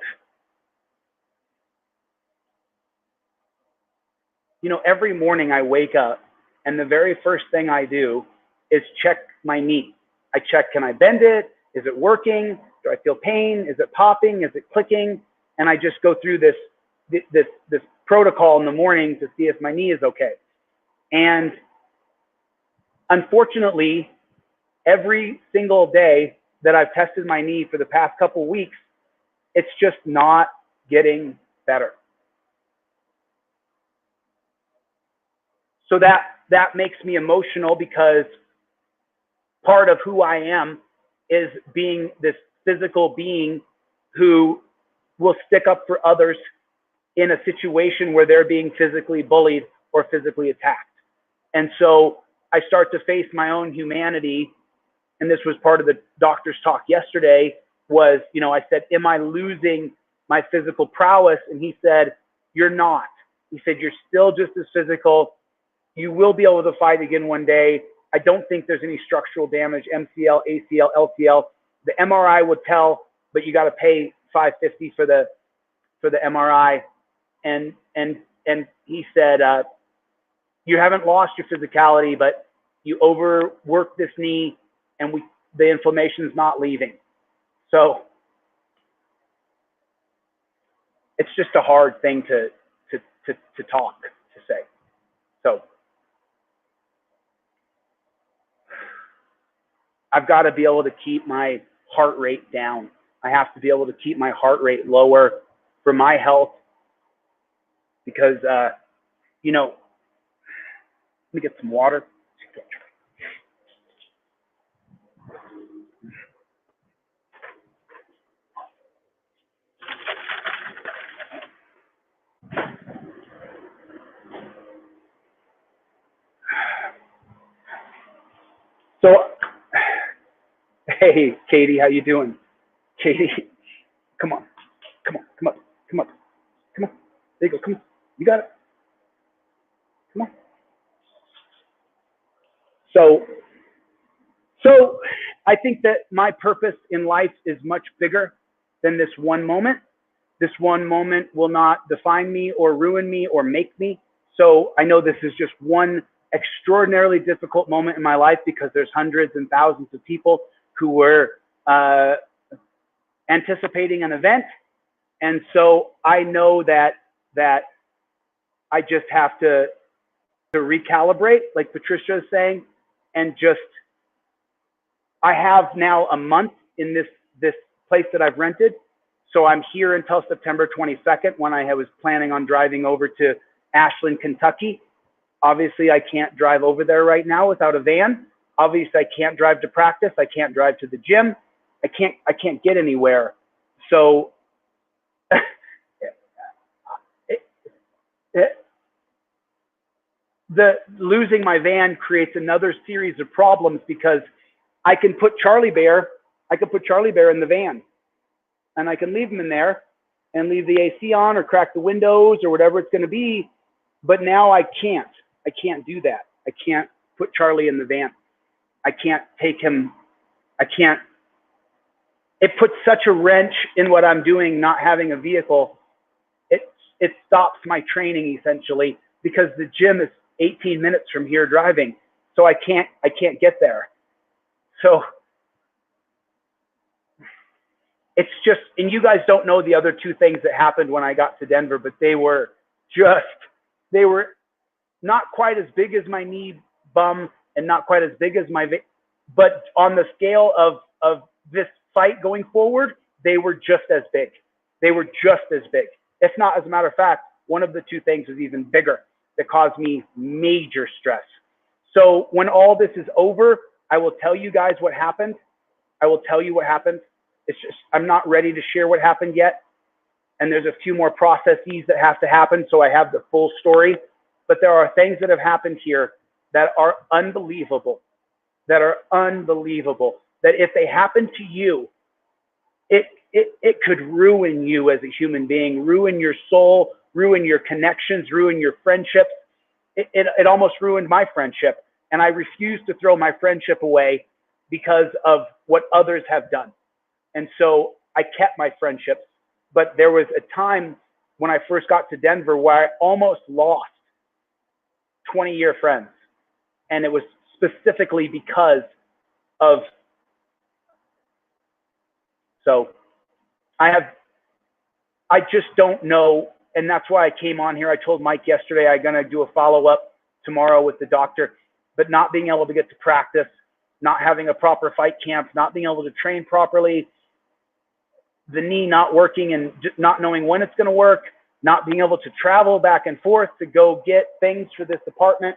you know, every morning I wake up and the very first thing I do is check my knee. I check, can I bend it? Is it working? Do I feel pain? Is it popping? Is it clicking? And I just go through this protocol in the morning to see if my knee is okay. And unfortunately, every single day that I've tested my knee for the past couple weeks, it's just not getting better. So that makes me emotional, because part of who I am is being this physical being who will stick up for others in a situation where they're being physically bullied or physically attacked. And so I start to face my own humanity. And this was part of the doctor's talk yesterday was, you know, I said, am I losing my physical prowess? And he said, you're not. He said, you're still just as physical. You will be able to fight again one day. I don't think there's any structural damage, MCL, ACL, LCL. The MRI would tell, but you got to pay $550 for the MRI. And he said, you haven't lost your physicality, but you overworked this knee, and the inflammation is not leaving. So it's just a hard thing to to talk, to say. So I've got to be able to keep my heart rate down. I have to be able to keep my heart rate lower for my health because, you know, let me get some water. So, hey, Katie, how you doing? Katie, come on, come on, come up, come up, come on. There you go, come on. You got it. Come on. So I think that my purpose in life is much bigger than this one moment. This one moment will not define me or ruin me or make me. So I know this is just one extraordinarily difficult moment in my life because there's hundreds and thousands of people who were anticipating an event. And so I know that I just have to recalibrate, like Patricia is saying, and just, I have now a month in this place that I've rented. So I'm here until September 22nd when I was planning on driving over to Ashland, Kentucky. Obviously, I can't drive over there right now without a van. Obviously, I can't drive to practice. I can't drive to the gym. I can't get anywhere. So the losing my van creates another series of problems because I can put Charlie Bear in the van and I can leave him in there and leave the AC on or crack the windows or whatever it's going to be. But now I can't do that. I can't put Charlie in the van. I can't take him. It puts such a wrench in what I'm doing, not having a vehicle. It stops my training essentially because the gym is 18 minutes from here driving. So I can't get there. So it's just, and you guys don't know the other two things that happened when I got to Denver, but they were not quite as big as my knee bum and not quite as big as but on the scale of this fight going forward, they were just as big. They were just as big. If not, as a matter of fact, one of the two things was even bigger that caused me major stress. So when all this is over, I will tell you guys what happened. I will tell you what happened. It's just, I'm not ready to share what happened yet. And there's a few more processes that have to happen. So I have the full story, but there are things that have happened here that are unbelievable, that if they happen to you, it could ruin you as a human being, ruin your soul, ruin your connections, ruin your friendships. It almost ruined my friendship. And I refuse to throw my friendship away because of what others have done. And so I kept my friendships. But there was a time when I first got to Denver where I almost lost 20-year friends. And it was specifically because of, so I just don't know. And that's why I came on here. I told Mike yesterday I'm going to do a follow-up tomorrow with the doctor, but not being able to get to practice, not having a proper fight camp, not being able to train properly, the knee not working and not knowing when it's going to work, not being able to travel back and forth to go get things for this department,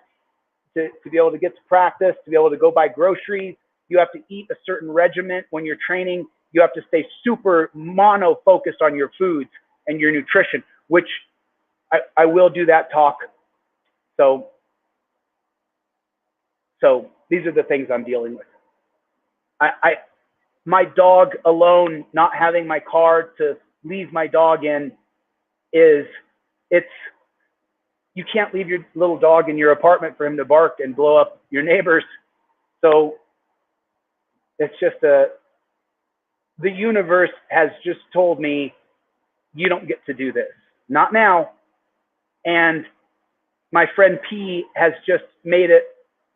to be able to get to practice, to be able to go buy groceries. You have to eat a certain regiment when you're training. You have to stay super mono-focused on your foods and your nutrition, which I will do that talk. So these are the things I'm dealing with. My dog alone, not having my car to leave my dog in you can't leave your little dog in your apartment for him to bark and blow up your neighbors. So it's just the universe has just told me, you don't get to do this. Not now. And my friend P has just made it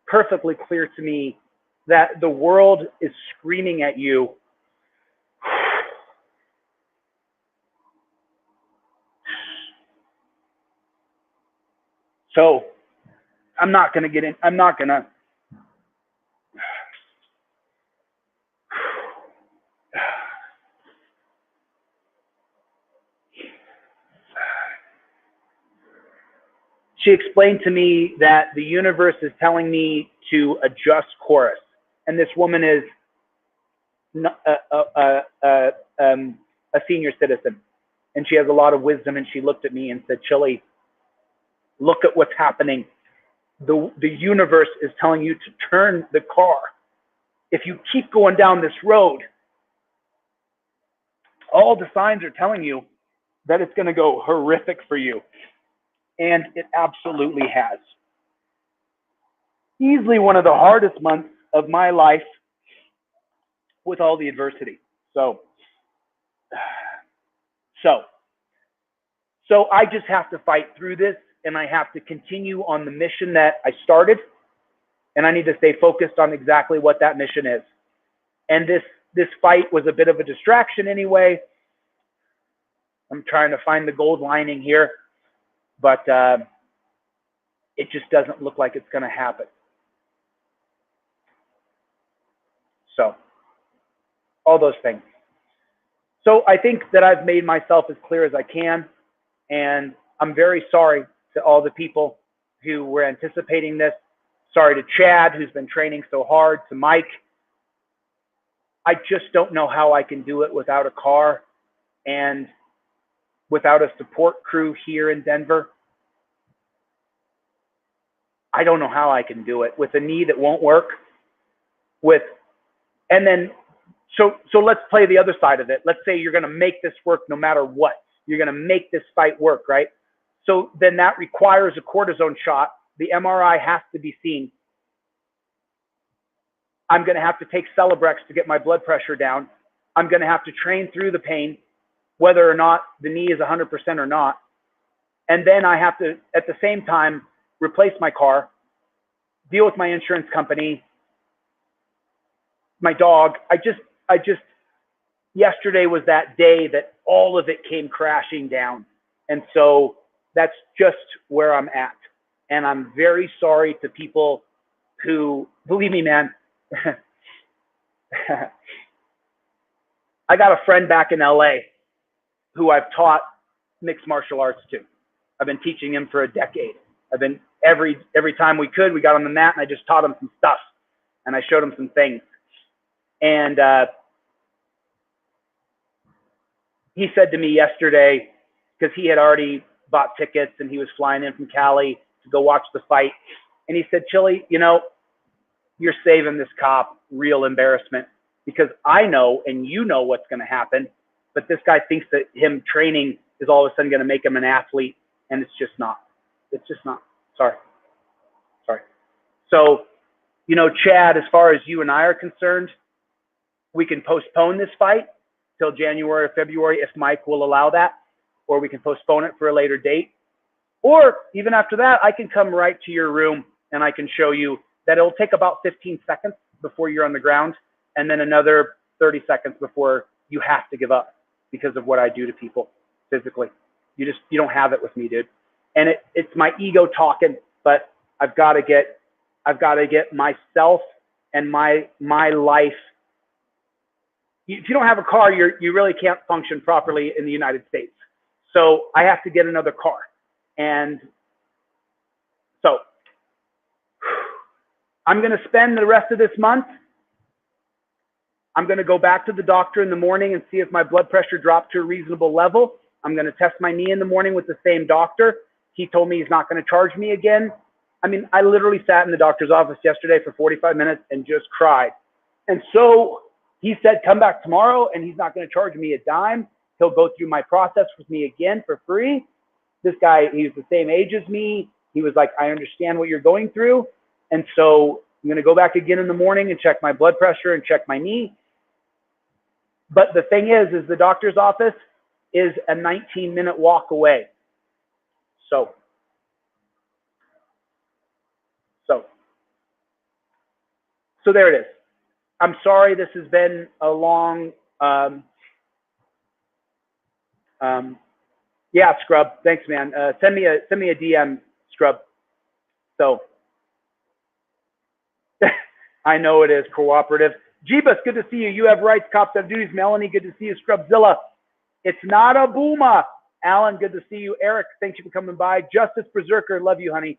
perfectly clear to me that the world is screaming at you. So I'm not going to get in. I'm not going to. She explained to me that the universe is telling me to adjust course. And this woman is a senior citizen. And she has a lot of wisdom. And she looked at me and said, Chille, look at what's happening. The universe is telling you to turn the car. If you keep going down this road, all the signs are telling you that it's going to go horrific for you. And it absolutely has. Easily one of the hardest months of my life with all the adversity. So I just have to fight through this, and I have to continue on the mission that I started, and I need to stay focused on exactly what that mission is. And this fight was a bit of a distraction anyway. I'm trying to find the gold lining here. But it just doesn't look like it's going to happen. So, all those things. So I think that I've made myself as clear as I can. And I'm very sorry to all the people who were anticipating this. Sorry to Chad, who's been training so hard, to Mike. I just don't know how I can do it without a car and without a support crew here in Denver. I don't know how I can do it with a knee that won't work. And then, so let's play the other side of it. Let's say you're going to make this work no matter what. You're going to make this fight work, right? So then that requires a cortisone shot. The MRI has to be seen. I'm going to have to take Celebrex to get my blood pressure down. I'm going to have to train through the pain, whether or not the knee is 100% or not. And then I have to, at the same time, replace my car, deal with my insurance company, my dog. Yesterday was that day that all of it came crashing down. And so that's just where I'm at. And I'm very sorry to people who, believe me, man, I got a friend back in LA who I've taught mixed martial arts to. I've been teaching him for a decade. I've been every time we could, we got on the mat and I just taught him some stuff and I showed him some things. And he said to me yesterday, because he had already bought tickets and he was flying in from Cali to go watch the fight. And he said, Chille, you know, you're saving this cop real embarrassment, because I know and you know what's going to happen, but this guy thinks that him training is all of a sudden going to make him an athlete, and it's just not. It's just not. Sorry. So, you know, Chad, as far as you and I are concerned, we can postpone this fight till January or February if Mike will allow that, or we can postpone it for a later date. Or even after that, I can come right to your room and I can show you that it'll take about 15 seconds before you're on the ground, and then another 30 seconds before you have to give up because of what I do to people physically. You don't have it with me, dude. And it's my ego talking, but I've got to get myself and my life. If you don't have a car, you really can't function properly in the United States. So I have to get another car. And so I'm going to spend the rest of this month. I'm going to go back to the doctor in the morning and see if my blood pressure dropped to a reasonable level. I'm going to test my knee in the morning with the same doctor. He told me he's not going to charge me again. I mean, I literally sat in the doctor's office yesterday for 45 minutes and just cried. And so he said, come back tomorrow and he's not going to charge me a dime. He'll go through my process with me again for free. This guy, he's the same age as me. He was like, I understand what you're going through. And so I'm going to go back again in the morning and check my blood pressure and check my knee. But the thing is the doctor's office is a 19-minute walk away. So there it is. I'm sorry this has been a long, yeah, Scrub. Thanks, man. Send me a DM, Scrub. So I know it is cooperative. Jeebus, good to see you. You have rights. Cops have duties. Melanie, good to see you. Scrubzilla, it's not a boomer. Alan, good to see you. Eric, thank you for coming by. Justice Berserker, love you, honey.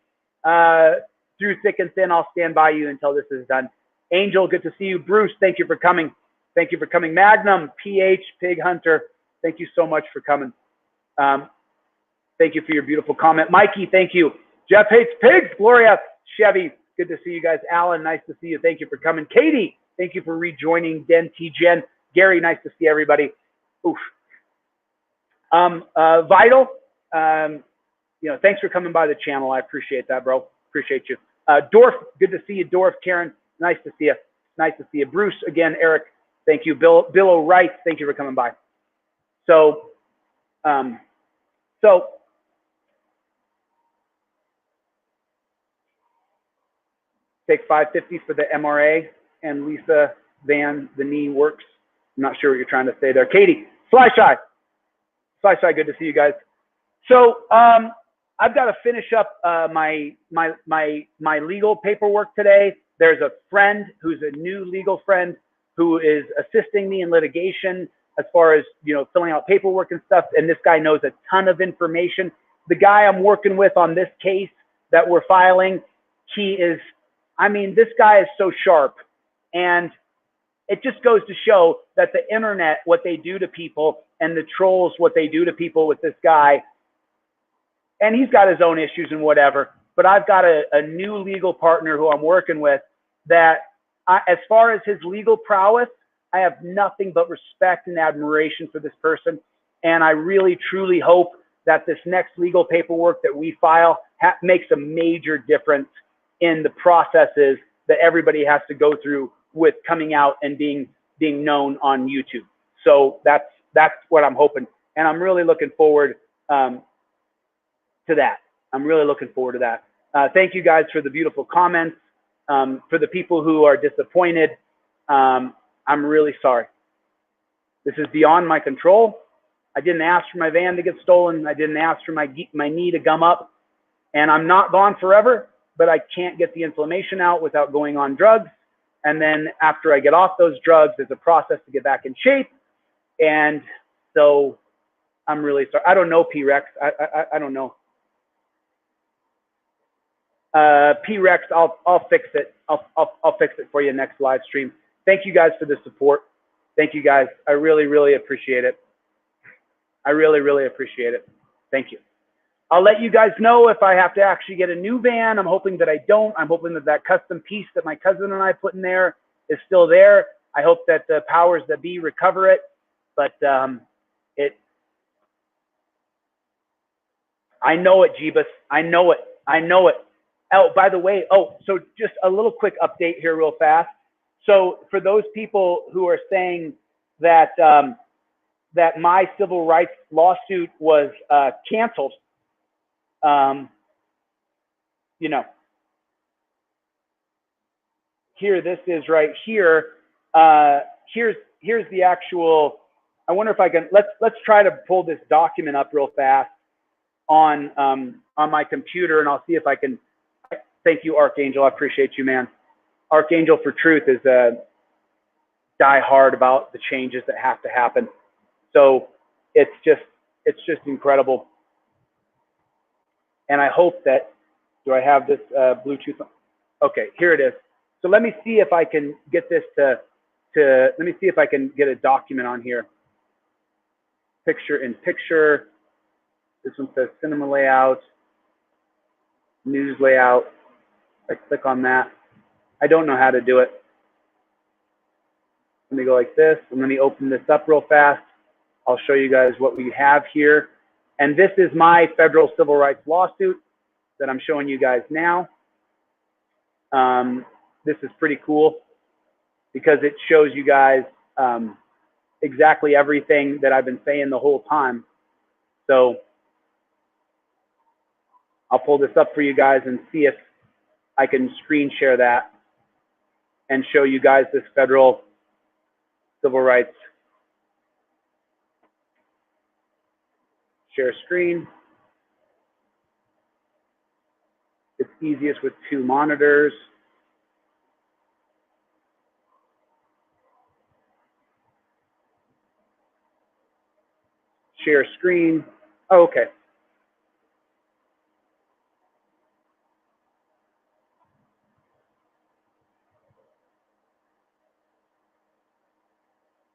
Through thick and thin, I'll stand by you until this is done. Angel, good to see you. Bruce, thank you for coming. Thank you for coming. Magnum, PH, Pig Hunter, thank you so much for coming. Thank you for your beautiful comment. Mikey, thank you. Jeff hates pigs. Gloria, Chevy, good to see you guys. Alan, nice to see you. Thank you for coming. Katie, thank you for rejoining. Den T Jen. Gary, nice to see everybody. Oof. Vital, you know, thanks for coming by the channel. I appreciate that, bro. Appreciate you. Dorf, good to see you. Dorf, Karen, nice to see you. Nice to see you. Bruce, again, Eric, thank you. Bill O'Rice, thank you for coming by. So, take $550 for the MRA, and Lisa Van, the knee works. I'm not sure what you're trying to say there. Katie, Sly Shy, good to see you guys. So I've got to finish up my legal paperwork today. There's a friend who's a new legal friend who is assisting me in litigation as far as, you know, filling out paperwork and stuff. And this guy knows a ton of information. The guy I'm working with on this case that we're filing, he is, I mean, this guy is so sharp. And it just goes to show that the internet, what they do to people, and the trolls, what they do to people with this guy, and he's got his own issues and whatever, but I've got a new legal partner who I'm working with that, as far as his legal prowess, I have nothing but respect and admiration for this person. And I really, truly hope that this next legal paperwork that we file makes a major difference in the processes that everybody has to go through with coming out and being known on YouTube. So that's what I'm hoping. And I'm really looking forward to that. I'm really looking forward to that. Thank you guys for the beautiful comments. For the people who are disappointed, I'm really sorry. This is beyond my control. I didn't ask for my van to get stolen. I didn't ask for my knee to gum up. And I'm not gone forever, but I can't get the inflammation out without going on drugs. And then after I get off those drugs, there's a process to get back in shape. And so I'm really sorry. I don't know, P-Rex. I don't know. P-Rex, I'll fix it. I'll fix it for you next live stream. Thank you guys for the support. Thank you guys. I really, really appreciate it. I really, really appreciate it. Thank you. I'll let you guys know if I have to actually get a new van. I'm hoping that I don't. I'm hoping that that custom piece that my cousin and I put in there is still there. I hope that the powers that be recover it. But I know it, Jeebus. I know it. I know it. Oh, by the way, so just a little quick update here real fast. So for those people who are saying that that my civil rights lawsuit was canceled, you know, here, this is right here. Here's the actual, I wonder if I can, let's try to pull this document up real fast on my computer, and I'll see if I can. Thank you, Archangel. I appreciate you, man. Archangel for Truth is die hard about the changes that have to happen. So it's just incredible. And I hope that, do I have this Bluetooth? Okay, here it is. So let me see if I can get this let me see if I can get a document on here. Picture in picture. This one says cinema layout, news layout. I click on that. I don't know how to do it. Let me go like this, and let me open this up real fast. I'll show you guys what we have here. And this is my federal civil rights lawsuit that I'm showing you guys now. This is pretty cool because it shows you guys exactly everything that I've been saying the whole time. So I'll pull this up for you guys and see if I can screen share that and show you guys this federal civil rights. Share screen. It's easiest with 2 monitors. Share screen. Oh, okay.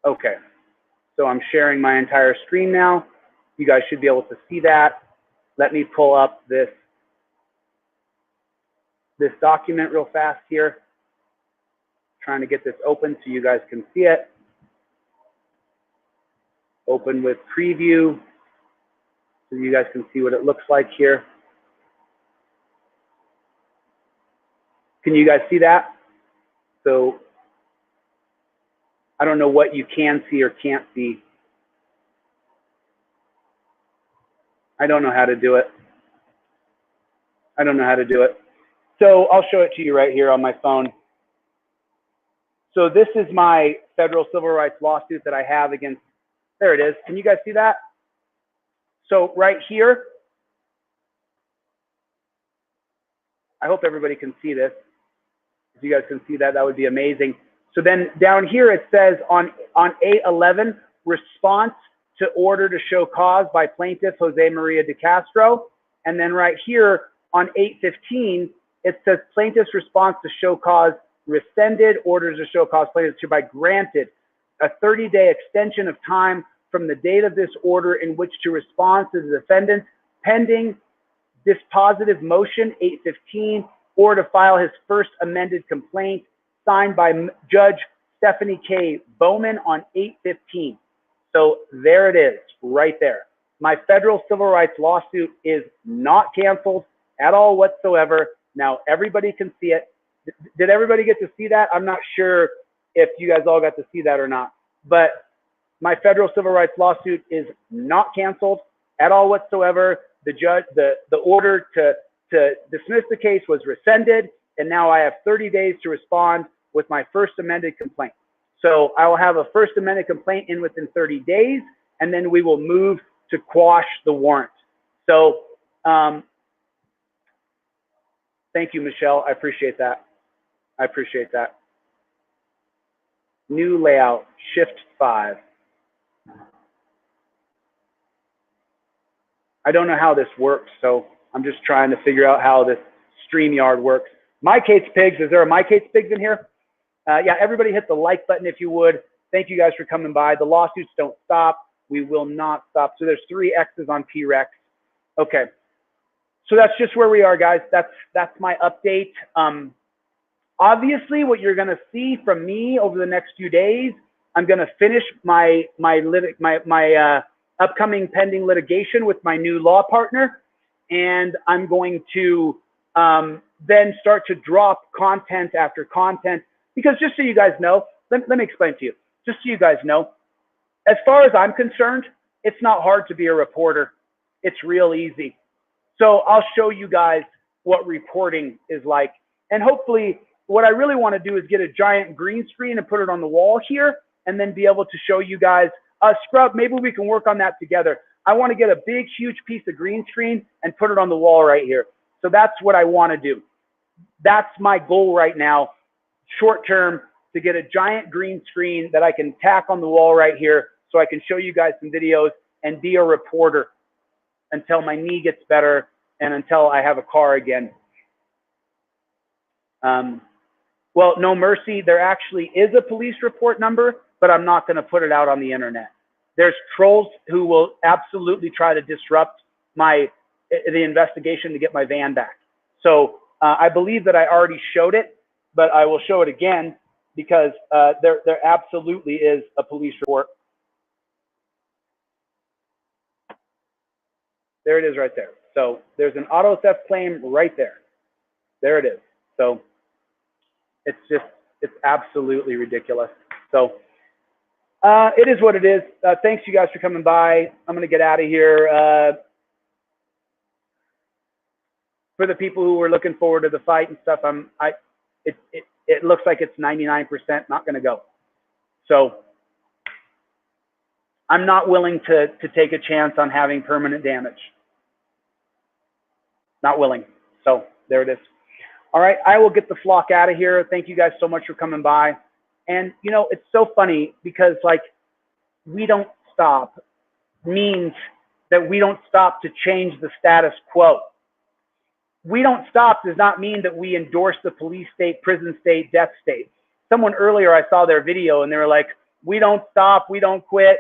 Okay. So I'm sharing my entire screen now. You guys should be able to see that. Let me pull up this document real fast here. Trying to get this open so you guys can see it. Open with preview so you guys can see what it looks like here. Can you guys see that? So I don't know what you can see or can't see. I don't know how to do it. I don't know how to do it. So I'll show it to you right here on my phone. So this is my federal civil rights lawsuit that I have against, there it is. Can you guys see that? So right here, I hope everybody can see this. If you guys can see that, that would be amazing. So then down here it says on 8/11, response to order to show cause by plaintiff Jose Maria DeCastro. And then right here on 8/15, it says plaintiff's response to show cause rescinded, orders to show cause plaintiff hereby granted a 30-day extension of time from the date of this order in which to respond to the defendant pending dispositive motion 8/15 or to file his first amended complaint signed by Judge Stephanie K. Bowman on 8/15. So there it is, right there. My federal civil rights lawsuit is not canceled at all whatsoever. Now everybody can see it. Did everybody get to see that? I'm not sure if you guys all got to see that or not, but my federal civil rights lawsuit is not canceled at all whatsoever. The order to dismiss the case was rescinded, and now I have 30 days to respond with my first amended complaint. So I will have a first amended complaint in within 30 days, and then we will move to quash the warrant. So thank you, Michelle. I appreciate that. I appreciate that. New layout, Shift 5. I don't know how this works, so I'm just trying to figure out how this StreamYard works. My Kate's Pigs, is there a My Kate's Pigs in here? Yeah, everybody hit the like button if you would. Thank you guys for coming by. The lawsuits don't stop. We will not stop. So there's 3 X's on P-Rex. Okay, so that's just where we are, guys. That's my update. Obviously, what you're gonna see from me over the next few days, I'm gonna finish my upcoming pending litigation with my new law partner, and I'm going to then start to drop content after content, because just so you guys know, let me explain to you, just so you guys know, as far as I'm concerned, it's not hard to be a reporter. It's real easy. So I'll show you guys what reporting is like, and hopefully what I really want to do is get a giant green screen and put it on the wall here, and then be able to show you guys Scrub, maybe we can work on that together. I want to get a big, huge piece of green screen and put it on the wall right here. So that's what I want to do. That's my goal right now, short term, to get a giant green screen that I can tack on the wall right here so I can show you guys some videos and be a reporter until my knee gets better and until I have a car again. Well, no mercy, there actually is a police report number, but I'm not going to put it out on the internet. There's trolls who will absolutely try to disrupt the investigation to get my van back. So I believe that I already showed it, but I will show it again because there absolutely is a police report. There it is right there. So there's an auto theft claim right there. There it is. So it's absolutely ridiculous. So it is what it is. Thanks you guys for coming by. I'm going to get out of here. For the people who were looking forward to the fight and stuff, it looks like it's 99% not going to go. So I'm not willing to take a chance on having permanent damage. Not willing. So there it is. All right, I will get the flock out of here. Thank you guys so much for coming by. And, you know, it's so funny because, like, we don't stop means that we don't stop to change the status quo. We don't stop does not mean that we endorse the police state, prison state, death state. Someone earlier, I saw their video and they were like, we don't stop, we don't quit.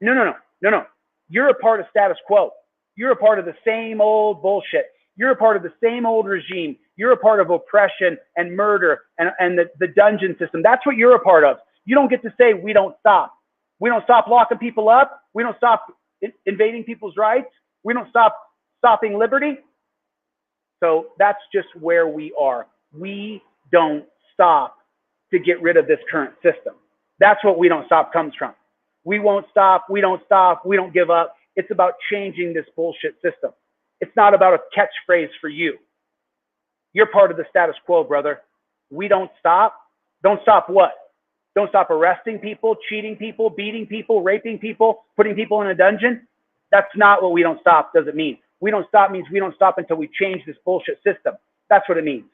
No, no, no, no, no. You're a part of status quo. You're a part of the same old bullshit. You're a part of the same old regime. You're a part of oppression and murder and the dungeon system. That's what you're a part of. You don't get to say we don't stop. We don't stop locking people up. We don't stop invading people's rights. We don't stop stopping liberty. So that's just where we are. We don't stop to get rid of this current system. That's what we don't stop comes from. We won't stop. We don't stop. We don't give up. It's about changing this bullshit system. It's not about a catchphrase for you. You're part of the status quo, brother. We don't stop. Don't stop what? Don't stop arresting people, cheating people, beating people, raping people, putting people in a dungeon. That's not what we don't stop doesn't mean. We don't stop means we don't stop until we change this bullshit system. That's what it means.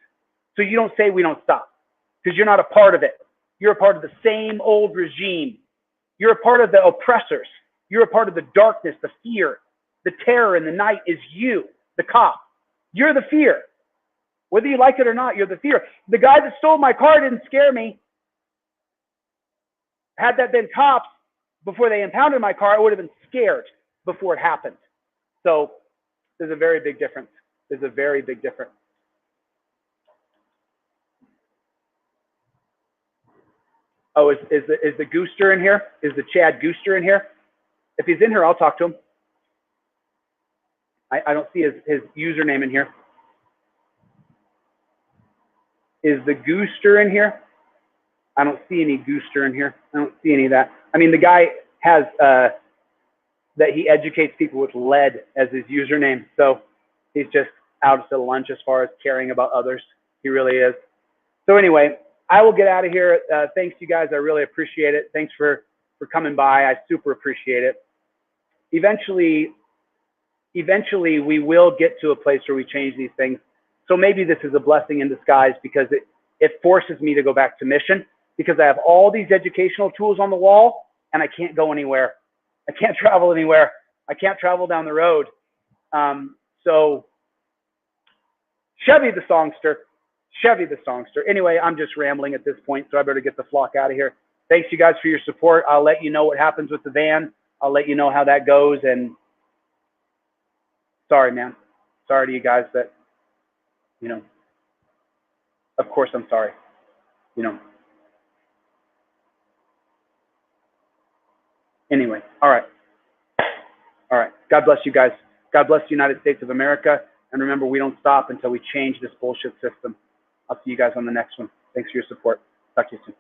So you don't say we don't stop because you're not a part of it. You're a part of the same old regime. You're a part of the oppressors. You're a part of the darkness, the fear, the terror in the night is you, the cop. You're the fear. Whether you like it or not, you're the fear. The guy that stole my car didn't scare me. Had that been cops before they impounded my car, I would have been scared before it happened. So there's a very big difference. There's a very big difference. Oh, is the Gooster in here? Is the Chad Gooster in here? If he's in here, I'll talk to him. I don't see his username in here. Is the Gooster in here? I don't see any Gooster in here. I don't see any of that. I mean, the guy has that he educates people with lead as his username. So he's just out to lunch as far as caring about others. He really is. So anyway, I will get out of here. Thanks, you guys. I really appreciate it. Thanks for coming by. I super appreciate it. Eventually, we will get to a place where we change these things. So maybe this is a blessing in disguise because it forces me to go back to mission because I have all these educational tools on the wall and I can't go anywhere. I can't travel anywhere. I can't travel down the road. So Chevy the songster. Chevy the songster. Anyway, I'm just rambling at this point, so I better get the flock out of here. Thanks, you guys, for your support. I'll let you know what happens with the van. I'll let you know how that goes. And sorry, man. Sorry to you guys that, you know, of course I'm sorry, you know. Anyway, all right. All right. God bless you guys. God bless the United States of America. And remember, we don't stop until we change this bullshit system. I'll see you guys on the next one. Thanks for your support. Talk to you soon.